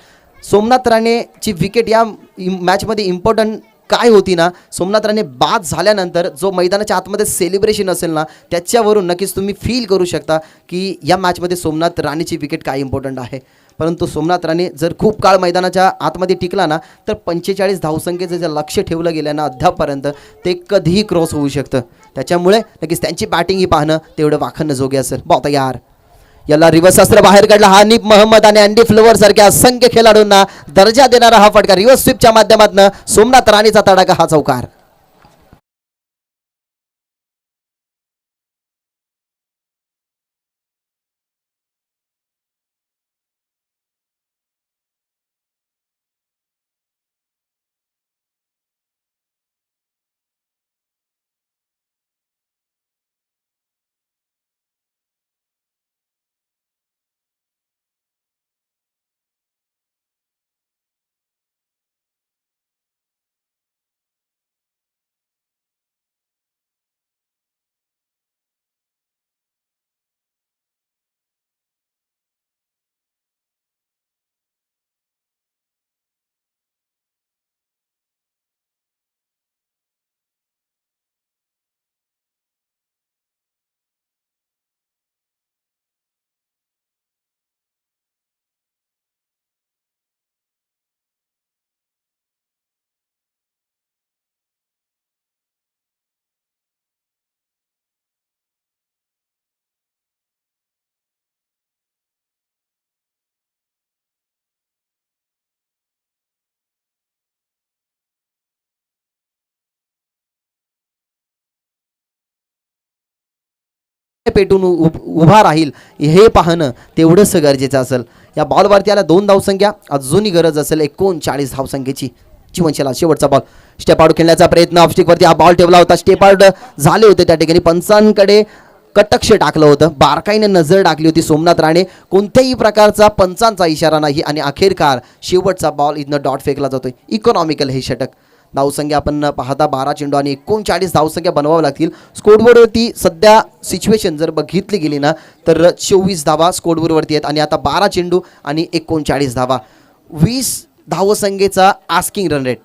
सोमनाथ राणेची विकेट या मॅचमध्ये इम्पॉर्टंट काय होती ना, सोमनाथ राणे बाद झाल्यानंतर जो मैदानाच्या आतमध्ये सेलिब्रेशन असेल ना, त्याच्यावरून नक्कीच तुम्ही फील करू शकता की या मॅचमध्ये सोमनाथ राणेची विकेट काय इम्पॉर्टंट आहे. परंतु सोमनाथ राणे जर खूप काळ मैदानाच्या आतमध्ये टिकला ना, तर 45 धावसंख्येचं जे लक्ष ठेवलं गेलं ना अद्यापपर्यंत, ते कधीही क्रॉस होऊ शकतं. त्याच्यामुळे नक्कीच त्यांची बॅटिंगही पाहणं तेवढं वाखणण्याजोगे असेल. बहुत यार. याला रिव्हर्स अस्त्र बाहेर काढला. हानिफ मोहम्मद आणि अँडी फ्लोवर सारख्या असंख्य खेळाडूंना दर्जा देणारा हा फटका. रिव्हर्स स्वीपच्या माध्यमातून सोमनाथ राणेचा तडाखा, हा चौकार. पेटून उभा राहील हे पाहणं तेवढंच गरजेचं असेल. या बॉलवरती आला 2 धावसंख्या, अजूनही गरज असेल 39 धावसंख्येची. जीवनशैला शेवटचा बॉल, स्टेप आउट खेळण्याचा प्रयत्न, ऑफस्टिकवरती हा बॉल ठेवला होता, स्टेप आउट झाले होते त्या ठिकाणी. पंचांकडे कटक्ष टाकलं होतं, बारकाईने नजर टाकली होती सोमनाथ राणे. कोणत्याही प्रकारचा पंचांचा इशारा नाही आणि अखेरकार शेवटचा बॉल इथनं डॉट फेकला जातोय. इकॉनॉमिकल हे षटक. धावसंख्या आपण पाहता 12 चेंडू आणि 39 धावसंख्या बनवावं लागतील. स्कोरबोर्डवरती सध्या सिच्युएशन जर बघितली गेली ना तर 24 धावा स्कोरबोर्डवरती आहेत आणि आता 12 चेंडू आणि 39 धावा. 20 धावसंख्येचा आस्किंग रन रेट.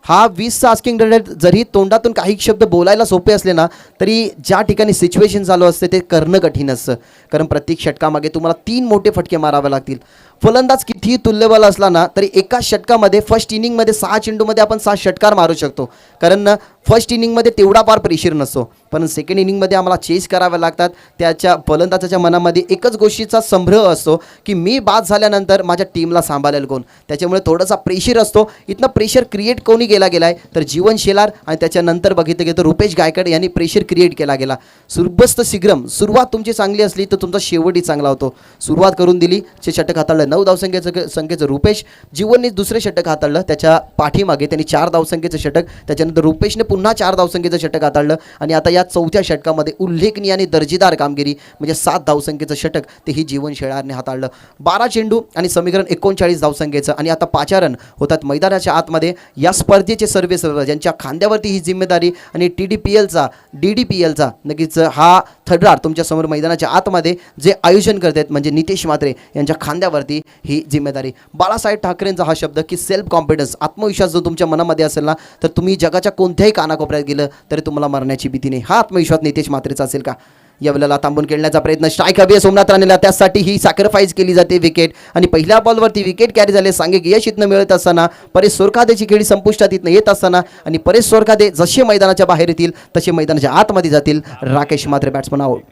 हा 20चा आस्किंग रन रेट जरी तोंडातून काही शब्द बोलायला सोपे असले ना तरी ज्या ठिकाणी सिच्युएशन चालू असते ते करणं कठीण असतं. कारण प्रत्येक षटकामागे तुम्हाला 3 मोठे फटके मारावे लागतील. फलंदाज कितीही तुल्यबल असला ना तरी एका षटकामध्ये फर्स्ट इनिंगमध्ये 6 चेंडूमध्ये आपण 6 षटकार मारू शकतो. कारण फर्स्ट इनिंगमध्ये तेवढा फार प्रेशर नसतो, पण सेकंड इनिंगमध्ये आम्हाला चेस करावे लागतात. त्याच्या फलंदाजाच्या मनामध्ये एकच गोष्टीचा संभ्रम असतो की मी बाद झाल्यानंतर माझ्या टीमला सांभाळेल कोण. त्याच्यामुळे थोडासा प्रेशर असतो. इथनं प्रेशर क्रिएट कोणी केला गेला आहे तर जीवन शेलार आणि त्याच्यानंतर बघितलं गेलं तर रुपेश गायकवाड यांनी प्रेशर क्रिएट केला गेला. सुरबस्त शीघ्रम. सुरुवात तुमची चांगली असली तर तुमचा शेवटही चांगला होतो. सुरुवात करून दिली, जे षटक हाताळलं 9 धावसंख्येचं रुपेश. जीवनने दुसरे षटक हाताळलं, त्याच्या पाठीमागे त्यांनी 4 धावसंख्येचं षटक. त्याच्यानंतर रुपेशने पुन्हा 4 धावसंख्येचं षटक हाताळलं आणि आता या 4थ्या षटकामध्ये उल्लेखनीय आणि दर्जेदार कामगिरी म्हणजे 7 धावसंख्येचं षटक तेही जीवन शेलारने हाताळलं. 12 चेंडू आणि समीकरण 39 धावसंख्येचं आणि आता 5 रन होतात मैदानाच्या आतमध्ये. या स्पर्धेचे सर्व ज्यांच्या खांद्यावरती ही जिम्मेदारी आणि DDPLचा नक्कीच हा थर्डार तुमच्यासमोर मैदानाच्या आतमध्ये जे आयोजन करतात म्हणजे नितेश म्हात्रे यांच्या खांद्यावरती ही जिम्मेदारी. बाळासाहेब ठाकरेंचा हा शब्द की सेल्फ कॉन्फिडन्स, आत्मविश्वास जो तुमच्या मनामध्ये असेल ना तर तुम्ही जगाच्या कोणत्याही कानाकोपऱ्यात गेलं तरी तुम्हाला मरण्याची भीती नाही. हा आत्मविश्वास नितेश म्हात्रेचा असेल का? या वेळेला थांबून खेळण्याचा प्रयत्न, स्ट्राईक हवी आहे सोमनाथ राणेला, त्यासाठी ही सॅक्रिफाईस केली जाते विकेट आणि पहिल्या बॉलवरती विकेट कॅरी झाले. सांघिक यश इथनं मिळत असताना परेश सोरखादेची खेळी संपुष्टात इथनं येत असताना आणि परेश सोरखादे जसे मैदानाच्या बाहेर येतील तसे मैदानाच्या आतमध्ये जातील. Rakesh Mhatre batsman out.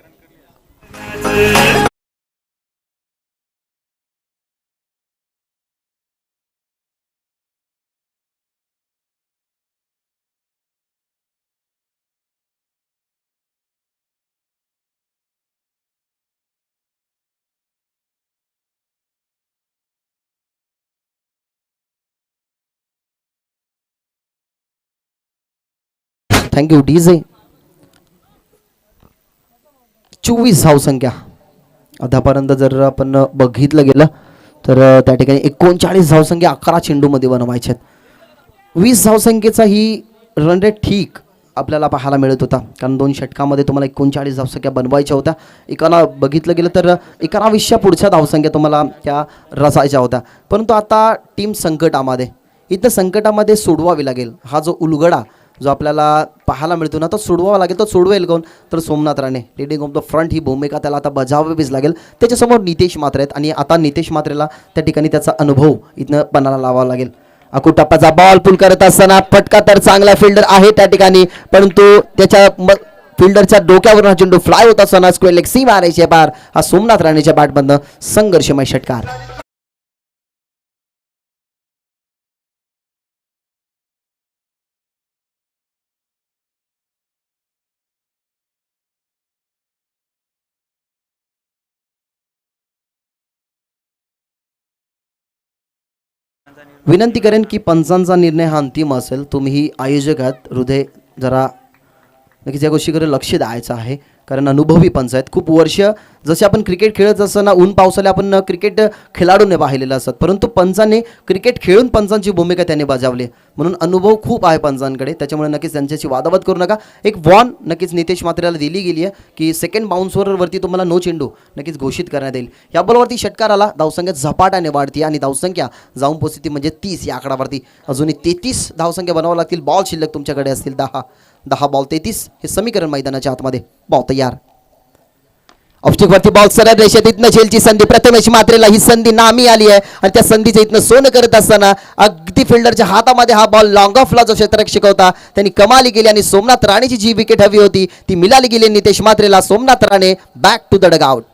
Thank you DJ. 24 धावसंख्या आतापर्यंत जर आपण बघितलं गेलं तर त्या ठिकाणी 39 धावसंख्या 11 चेंडूमध्ये बनवायच्या आहेत. 20 धावसंख्येचा ही रन रेट ठीक आपल्याला पाहायला मिळत होता कारण 2 षटकामध्ये तुम्हाला 39 धावसंख्या बनवायच्या होत्या. एकाला बघितलं गेलं तर 11च्या पुढच्या धावसंख्या तुम्हाला त्या रचायच्या होत्या. परंतु आता टीम संकटामध्ये, इथं संकटामध्ये सोडवावी लागेल. हा जो उलगडा जो आपल्याला पाहायला मिळतो ना तो सोडवावा लागेल. तो सोडवेल कोण तर Somnath Rane. Leading of the front ही भूमिका त्याला आता बजावावीच लागेल. त्याच्यासमोर नितेश म्हात्रे आहेत आणि आता नितेश म्हात्रेला त्या ठिकाणी त्याचा अनुभव इथनं पणाला लावावा लागेल. अकुटप्पाचा बॉल पुल करत असताना फटका तर चांगला फिल्डर आहे त्या ठिकाणी, परंतु त्याच्या फिल्डरच्या डोक्यावरून हा चेंडू फ्लाय होत असताना स्क्वेअर लेग सी मारायचे पार. हा सोमनाथ राणेच्या बॅटमधनं संघर्षमय षटकार. विनंती करेन की पंचांचा निर्णय हा अंतिम असेल. तुम्ही आयोजक आहात, हृदय जरा नक्कीच या गोष्टीकडे लक्ष द्यायचं आहे कारण अनुभवी पंच आहेत. खूप वर्ष जसे आपण क्रिकेट खेळत असताना ऊन पावसाला आपण क्रिकेट खेळाडूने पाहिलेलं असतात, परंतु पंचांनी क्रिकेट खेळून पंचांची भूमिका त्यांनी बजावली म्हणून अनुभव खूप आहे पंचांकडे. त्याच्यामुळे नक्कीच त्यांच्याशी वादावाद करू नका. एक वॉर्न नक्कीच नितेश म्हात्रेला दिली गेली आहे की सेकंड बाउन्सवरती तुम्हाला नो चेंडू नक्कीच घोषित करण्यात येईल. या बॉलवरती षटकार आला, धावसंख्या झपाट्याने वाढती आणि धावसंख्या जाऊन पोचती म्हणजे 30 या आकडावरती. अजूनही 33 धावसंख्या बनावं लागतील. बॉल शिल्लक तुमच्याकडे असतील 10 बॉल 33 हे समीकरण मैदानाच्या आतमध्ये. बॉल तयार. ऑफस्टिकवरती बॉल सरळ रेषेत इथनं झेलची संधी. प्रथमेश म्हात्रेला ही संधी नामी आली आहे आणि त्या संधीचं इथनं सोनं करत असताना अगदी फिल्डरच्या हातामध्ये हा बॉल लॉंग ऑफला जो क्षेत्ररक्षक होता त्यांनी कमाली केली आणि सोमनाथ राणेची जी विकेट हवी होती ती मिळाली गेली नितेश म्हात्रेला. Somnath Rane back to the dugout.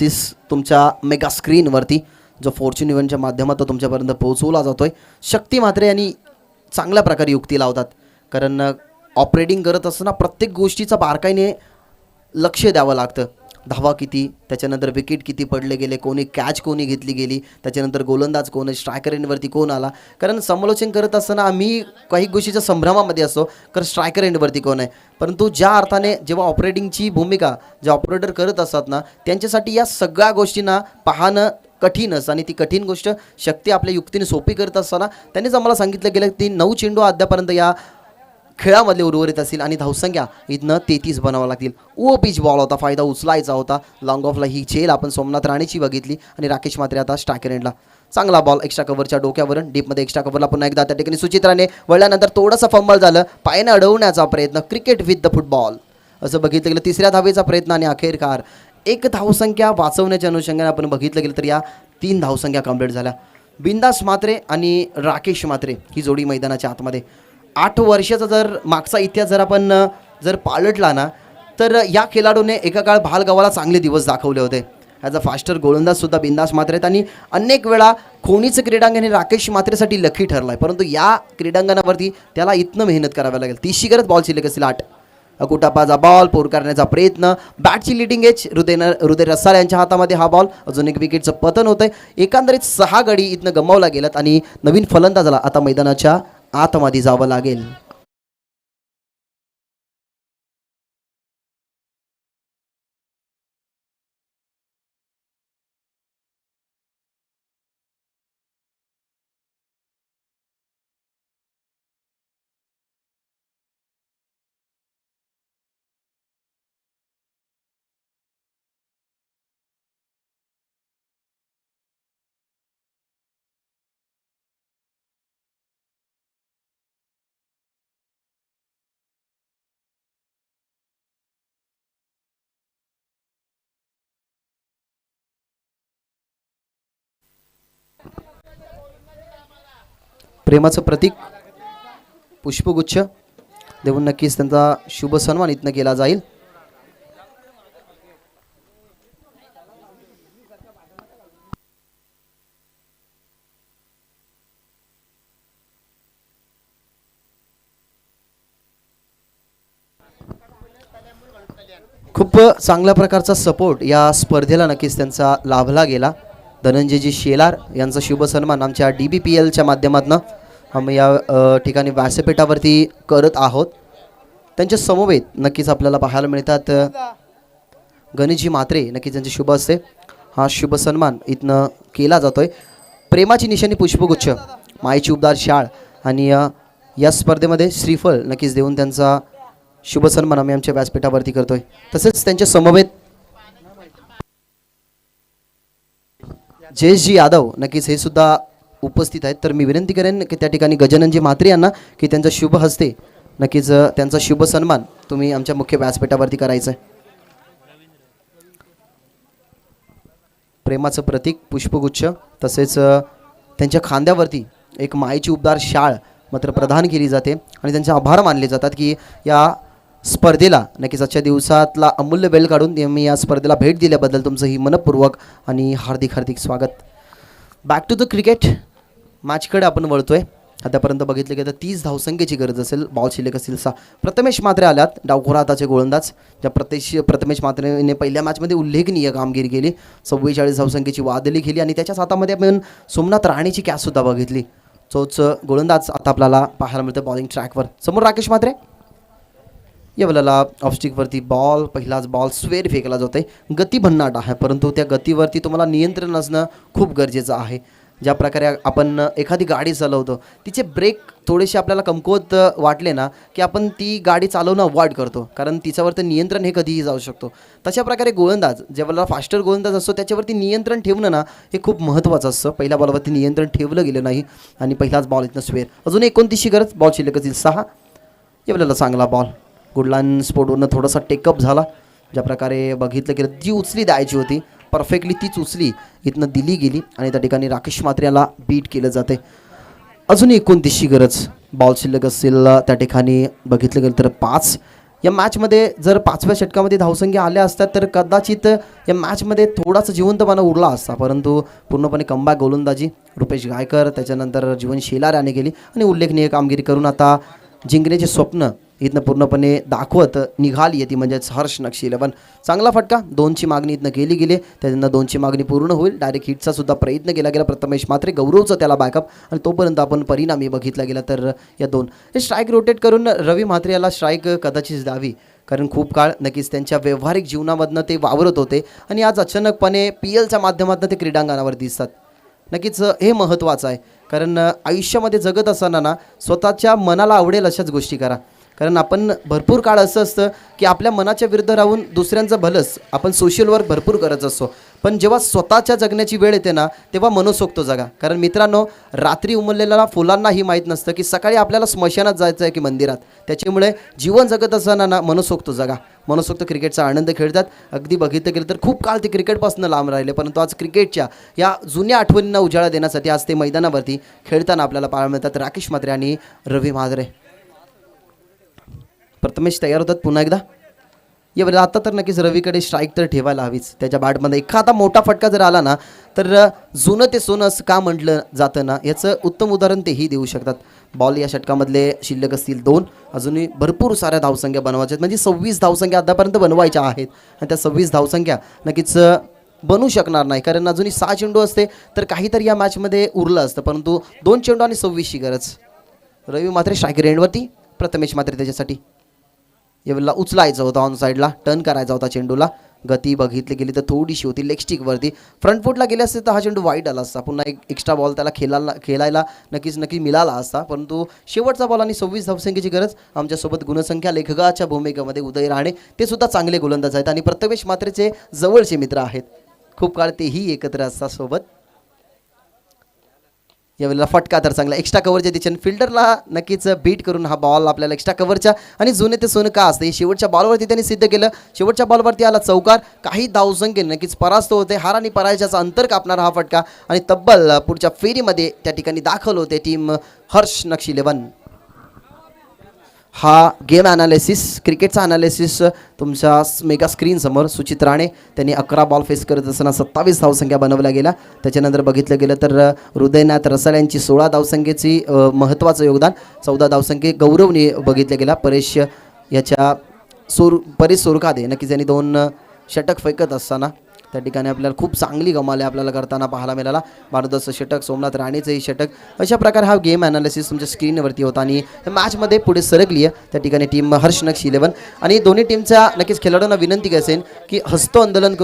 Analysis तुमच्या मेगा स्क्रीनवरती जो फॉर्च्यून इव्हेंटच्या माध्यमातून तुमच्यापर्यंत पोहोचवला जातोय. शक्ती म्हात्रे यांनी चांगल्या प्रकारे युक्ती लावतात, कारण ऑपरेटिंग करत असताना प्रत्येक गोष्टीचा बारकाईने लक्ष द्यावं लागतं. धावा किती, त्याच्यानंतर विकेट किती पडले गेले, कोणी कॅच कोणी घेतली गेली, त्याच्यानंतर गोलंदाज कोण, स्ट्रायकर एंडवरती कोण आला. कारण समालोचन करत असताना आम्ही काही गोष्टीच्या संभ्रमामध्ये असतो, कारण स्ट्रायकर एंडवरती कोण आहे. परंतु ज्या अर्थाने जेव्हा ऑपरेटिंगची भूमिका जे ऑपरेटर करत असतात ना, त्यांच्यासाठी या सगळ्या गोष्टींना पाहणं कठीणच, आणि ती कठीण गोष्ट शक्ती आपल्या युक्तीने सोपी करत असताना त्यांनीच आम्हाला सांगितलं गेलं की 9 चेंडू अद्यापर्यंत या खेळामधले उर्वरित असतील आणि धावसंख्या इथनं 33 बनावं लागतील. पिच बॉल होता, फायदा उचलायचा होता. लॉंग ऑफला ही झेल आपण सोमनाथ राणेची बघितली आणि राकेश म्हात्रे आता स्ट्रायकर एंडला. चांगला बॉल एक्स्ट्रा कव्हरच्या डोक्यावरून डीपमध्ये एक्स्ट्रा कव्हरला पुन्हा एकदा त्या ठिकाणी सुचित्राने वळल्यानंतर थोडंसं फंबल झालं, पायाने अडवण्याचा प्रयत्न. क्रिकेट विथ द फुटबॉल असं बघितलं गेलं. तिसऱ्या धावेचा प्रयत्न आणि अखेरकार एक धावसंख्या वाचवण्याच्या अनुषंगाने आपण बघितलं गेलं तर या 3 धावसंख्या कंप्लीट झाल्या. बिंदास म्हात्रे आणि राकेश म्हात्रे ही जोडी मैदानाच्या आतमध्ये. 8 वर्षाचा जर मागचा इतिहास जर आपण जर पालटला ना, तर या खेळाडूने एका काळ भालगावाला चांगले दिवस दाखवले होते. ॲज अ फास्टर गोलंदाजसुद्धा बिंदास म्हात्रे आहेत आणि अनेक वेळा खोनीचं क्रीडांगण हे राकेश म्हात्रेसाठी लकी ठरलं आहे. परंतु या क्रीडांगणावरती त्याला इथनं मेहनत करावी लागेल. 30शी करत बॉल शिल्लक असेल 8. अकुटापाचा बॉल पोर करण्याचा प्रयत्न. बॅटची लिडिंग एज हृदय रसाळ यांच्या हातामध्ये हा बॉल. अजून एक विकेटचं पतन होतंय. एकंदरीत 6 गडी इथनं गमावला गेलात आणि नवीन फलंदाजाला आता मैदानाच्या आतमध्ये जावं लागेल. प्रेमाचं प्रतीक पुष्पगुच्छ देऊन नक्कीच त्यांचा शुभ सन्मान इथनं केला जाईल. खूप चांगल्या प्रकारचा सपोर्ट या स्पर्धेला नक्कीच त्यांचा लाभला गेला. धनंजयजी शेलार यांचा शुभ सन्मान आमच्या DBPLच्या माध्यमातून आम्ही या ठिकाणी व्यासपीठावरती करत आहोत. त्यांच्या समवेत नक्कीच आपल्याला पाहायला मिळतात गणेशजी म्हात्रे. नक्कीच त्यांचे शुभ असते. हा शुभ सन्मान इथनं केला जातोय. प्रेमाची निशाणी पुष्पगुच्छ, मायेची उबदार शाळ आणि या स्पर्धेमध्ये श्रीफळ नक्कीच देऊन त्यांचा शुभ सन्मान आम्ही आमच्या व्यासपीठावरती करतोय. तसेच त्यांच्या समवेत जयेशजी यादव नक्कीच हे सुद्धा उपस्थित आहेत. तर मी विनंती करेन की त्या ठिकाणी गजाननजी म्हात्रे यांना की त्यांचा शुभ हस्ते नक्कीच त्यांचा शुभ सन्मान तुम्ही आमच्या मुख्य व्यासपीठावरती करायचं आहे. प्रेमाचं प्रतीक पुष्पगुच्छ, तसेच त्यांच्या खांद्यावरती एक मायेची उबदार शाळ मात्र प्रदान केली जाते आणि त्यांचे आभार मानले जातात की या स्पर्धेला नक्कीच आजच्या दिवसातला अमूल्य वेळ काढून मी या स्पर्धेला भेट दिल्याबद्दल तुमचं ही मनपूर्वक आणि हार्दिक हार्दिक स्वागत. बॅक टू द क्रिकेट मॅचकडे आपण वळतोय. आतापर्यंत बघितलं की 30 धावसंख्येची गरज असेल. बॉल शिल्लक असेल 6. प्रथमेश म्हात्रे आल्यात, डावखोरा हाताचे गोलंदाज. ज्या प्रथमेश म्हात्रेने पहिल्या मॅचमध्ये उल्लेखनीय कामगिरी केली. 44 धावसंख्येची वादळी केली आणि त्याच्याच हातामध्ये आपण सोमनाथ राणेची कॅचसुद्धा बघितली. तोच गोलंदाज आता आपल्याला पाहायला मिळतं बॉलिंग ट्रॅकवर. समोर राकेश म्हात्रे. या वेळेला ऑफस्टिकवरती बॉल, पहिलाच बॉल स्वेर फेकला जातो आहे. गती भन्नाट आहे, परंतु त्या गतीवरती तुम्हाला नियंत्रण असणं खूप गरजेचं आहे. ज्या प्रकारे आपण एखादी गाडी चालवतो, तिचे ब्रेक थोडेसे आपल्याला कमकुवत वाटले ना की आपण ती गाडी चालवणं अवॉइड करतो, कारण तिच्यावरती नियंत्रण हे कधीही जाऊ शकतो. तशा प्रकारे गोलंदाज ज्यावेळेला फास्टर गोलंदाज असतो त्याच्यावरती नियंत्रण ठेवणं ना हे खूप महत्त्वाचं असतं. पहिल्या बॉलवरती नियंत्रण ठेवलं गेलं नाही आणि पहिलाच बॉल इथनं स्वेर. अजून 29 गरज. बॉल शिल्लक असेल 6. या वेळेला चांगला बॉल गुडलाईन स्पोर्टवरनं थोडासा टेकअप झाला. ज्या प्रकारे बघितलं की जी उचली द्यायची होती परफेक्टली तीच उचली इथनं दिली गेली आणि त्या ठिकाणी राकेश म्हात्रे याला बीट केलं जाते. अजून 29 गरज. बॉल शिल्लक असेल त्या ठिकाणी बघितलं गेलं तर 5. या मॅचमध्ये जर 5व्या षटकामध्ये धावसंख्या आल्या असतात तर कदाचित या मॅचमध्ये थोडासा जिवंतपणा उरला असता, परंतु पूर्णपणे कमबॅक गोलंदाजी रुपेश गायकर, त्याच्यानंतर जीवन शेलार याने केली आणि उल्लेखनीय कामगिरी करून आता जिंकण्याचे स्वप्न इथनं पूर्णपणे दाखवत निघाली आहे ती म्हणजेच हर्ष नक्षी 11. चांगला फटका, 2ची मागणी इथनं केली गेली, त्याच्यानं 2ची मागणी पूर्ण होईल. डायरेक्ट हिटचा सुद्धा प्रयत्न केला गेला प्रथमेश मात्रे, गौरवचं त्याला बॅकअप आणि तोपर्यंत आपण परिणामी बघितला गेला तर या 2 हे स्ट्राईक रोटेट करून रवी म्हात्रे याला स्ट्राईक कदाचित द्यावी, कारण खूप काळ नक्कीच त्यांच्या व्यावहारिक जीवनामधनं ते वावरत होते आणि आज अचानकपणे PLच्या माध्यमातून ते क्रीडांगणावर दिसतात. नक्कीच हे महत्त्वाचं आहे, कारण आयुष्यामध्ये जगत असताना ना स्वतःच्या मनाला आवडेल अशाच गोष्टी करा, कारण आपण भरपूर काळ असं असतं की आपल्या मनाच्या विरुद्ध राहून दुसऱ्यांचं भलंच आपण सोशल वर्क भरपूर करत असतो, पण जेव्हा स्वतःच्या जगण्याची वेळ येते ना तेव्हा मनसोक्त जगा. कारण मित्रांनो, रात्री उमललेल्या फुलांनाही माहीत नसतं की सकाळी आपल्याला स्मशानात जायचं आहे की मंदिरात. त्याच्यामुळे जीवन जगत असताना ना मनसोक्त जगा, मनसोक्त क्रिकेटचा आनंद खेळतात. अगदी बघितलं गेलं तर खूप काळ ते क्रिकेटपासून लांब राहिले, परंतु आज क्रिकेटच्या या जुन्या आठवणींना उजाळा देण्यासाठी आज ते मैदानावरती खेळताना आपल्याला पाहायला मिळतात. राकेश म्हात्रे आणि रवी म्हात्रे. प्रथमेश तयार होतात पुन्हा एकदा. या आता तर नक्कीच रवीकडे स्ट्राईक तर ठेवायला हवीच. त्याच्या बॅटमध्ये एखादा मोठा फटका जर आला ना तर जुनं ते सोनं असं का म्हटलं जातं ना, याचं उत्तम उदाहरण तेही देऊ शकतात. बॉल या षटकामधले शिल्लक असतील 2, अजूनही भरपूर साऱ्या धावसंख्या बनवायच्या आहेत, म्हणजे 26 धावसंख्या आतापर्यंत बनवायच्या आहेत आणि त्या 26 धावसंख्या नक्कीच बनू शकणार नाही, कारण अजूनही 6 चेंडू असते तर काहीतरी या मॅचमध्ये उरलं असतं, परंतु 2 चेंडू आणि 26ची गरज. रवी मात्र स्ट्राईक रेंडवरती, प्रथमेश मात्र त्याच्यासाठी यावेळेला उचलायचं होतं, ऑन साईडला टर्न करायचा होता चेंडूला. गती बघितली गेली तर थोडीशी होती लेग स्टिकवरती. फ्रंट फुटला गेले असते तर हा चेंडू वाईट आला असता, पुन्हा एक एक्स्ट्रा बॉल त्याला खेळायला नक्की मिळाला असता, परंतु शेवटचा बॉल आणि 26 धावसंख्येची गरज. आमच्यासोबत गुणसंख्या लेखकाच्या भूमिकेमध्ये उदय राणे, ते सुद्धा चांगले गोलंदाज आहेत आणि प्रथमेश मात्रेचे जवळचे मित्र आहेत, खूप काळ तेही एकत्र असतात सोबत. यावेळेला फटका तर चांगला एक्स्ट्रा कव्हरच्या दिशेने फिल्डरला नक्कीच बीट करून हा बॉल आपल्याला एक्स्ट्रा कव्हरच्या आणि जुने ते सोनं का असते शेवटच्या बॉलवरती त्यांनी सिद्ध केलं. शेवटच्या बॉलवरती आला चौकार, काही धावसंख्येने नक्कीच परास्त होते. हार आणि पराजयाचा अंतर कापणारा हा फटका आणि तब्बल पुढच्या फेरीमध्ये त्या ठिकाणी दाखल होते टीम हर्ष नक्षी 11. हा गेम ॲनालिसिस, क्रिकेटचा ॲनालिसिस तुमच्या मेगा स्क्रीनसमोर. सुचित राणे त्यांनी 11 बॉल फेस करत असताना 27 धावसंख्या बनवल्या गेल्या. त्याच्यानंतर बघितलं गेलं तर हृदयनाथ रसाळ यांची 16 धावसंख्येची महत्त्वाचं योगदान, 14 धावसंख्ये गौरवने बघितल्या गेला. परेश सोरखादे नक्कीच यांनी 2 षटक फेकत असताना त्या ठिकाणी आपल्याला खूप चांगली गमाले आपल्याला करताना पाहायला मिळाला. भारताचं षटक, सोमनाथ राणेचंही षटक. अशा प्रकारे हा गेम ॲनालिसिस तुमच्या स्क्रीनवरती होता आणि मॅचमध्ये पुढे सरकली आहे त्या ठिकाणी टीम हर्ष नक्षी 11. आणि दोन्ही टीमच्या नक्कीच खेळाडूंना विनंती असेल की हस्त आंदोलन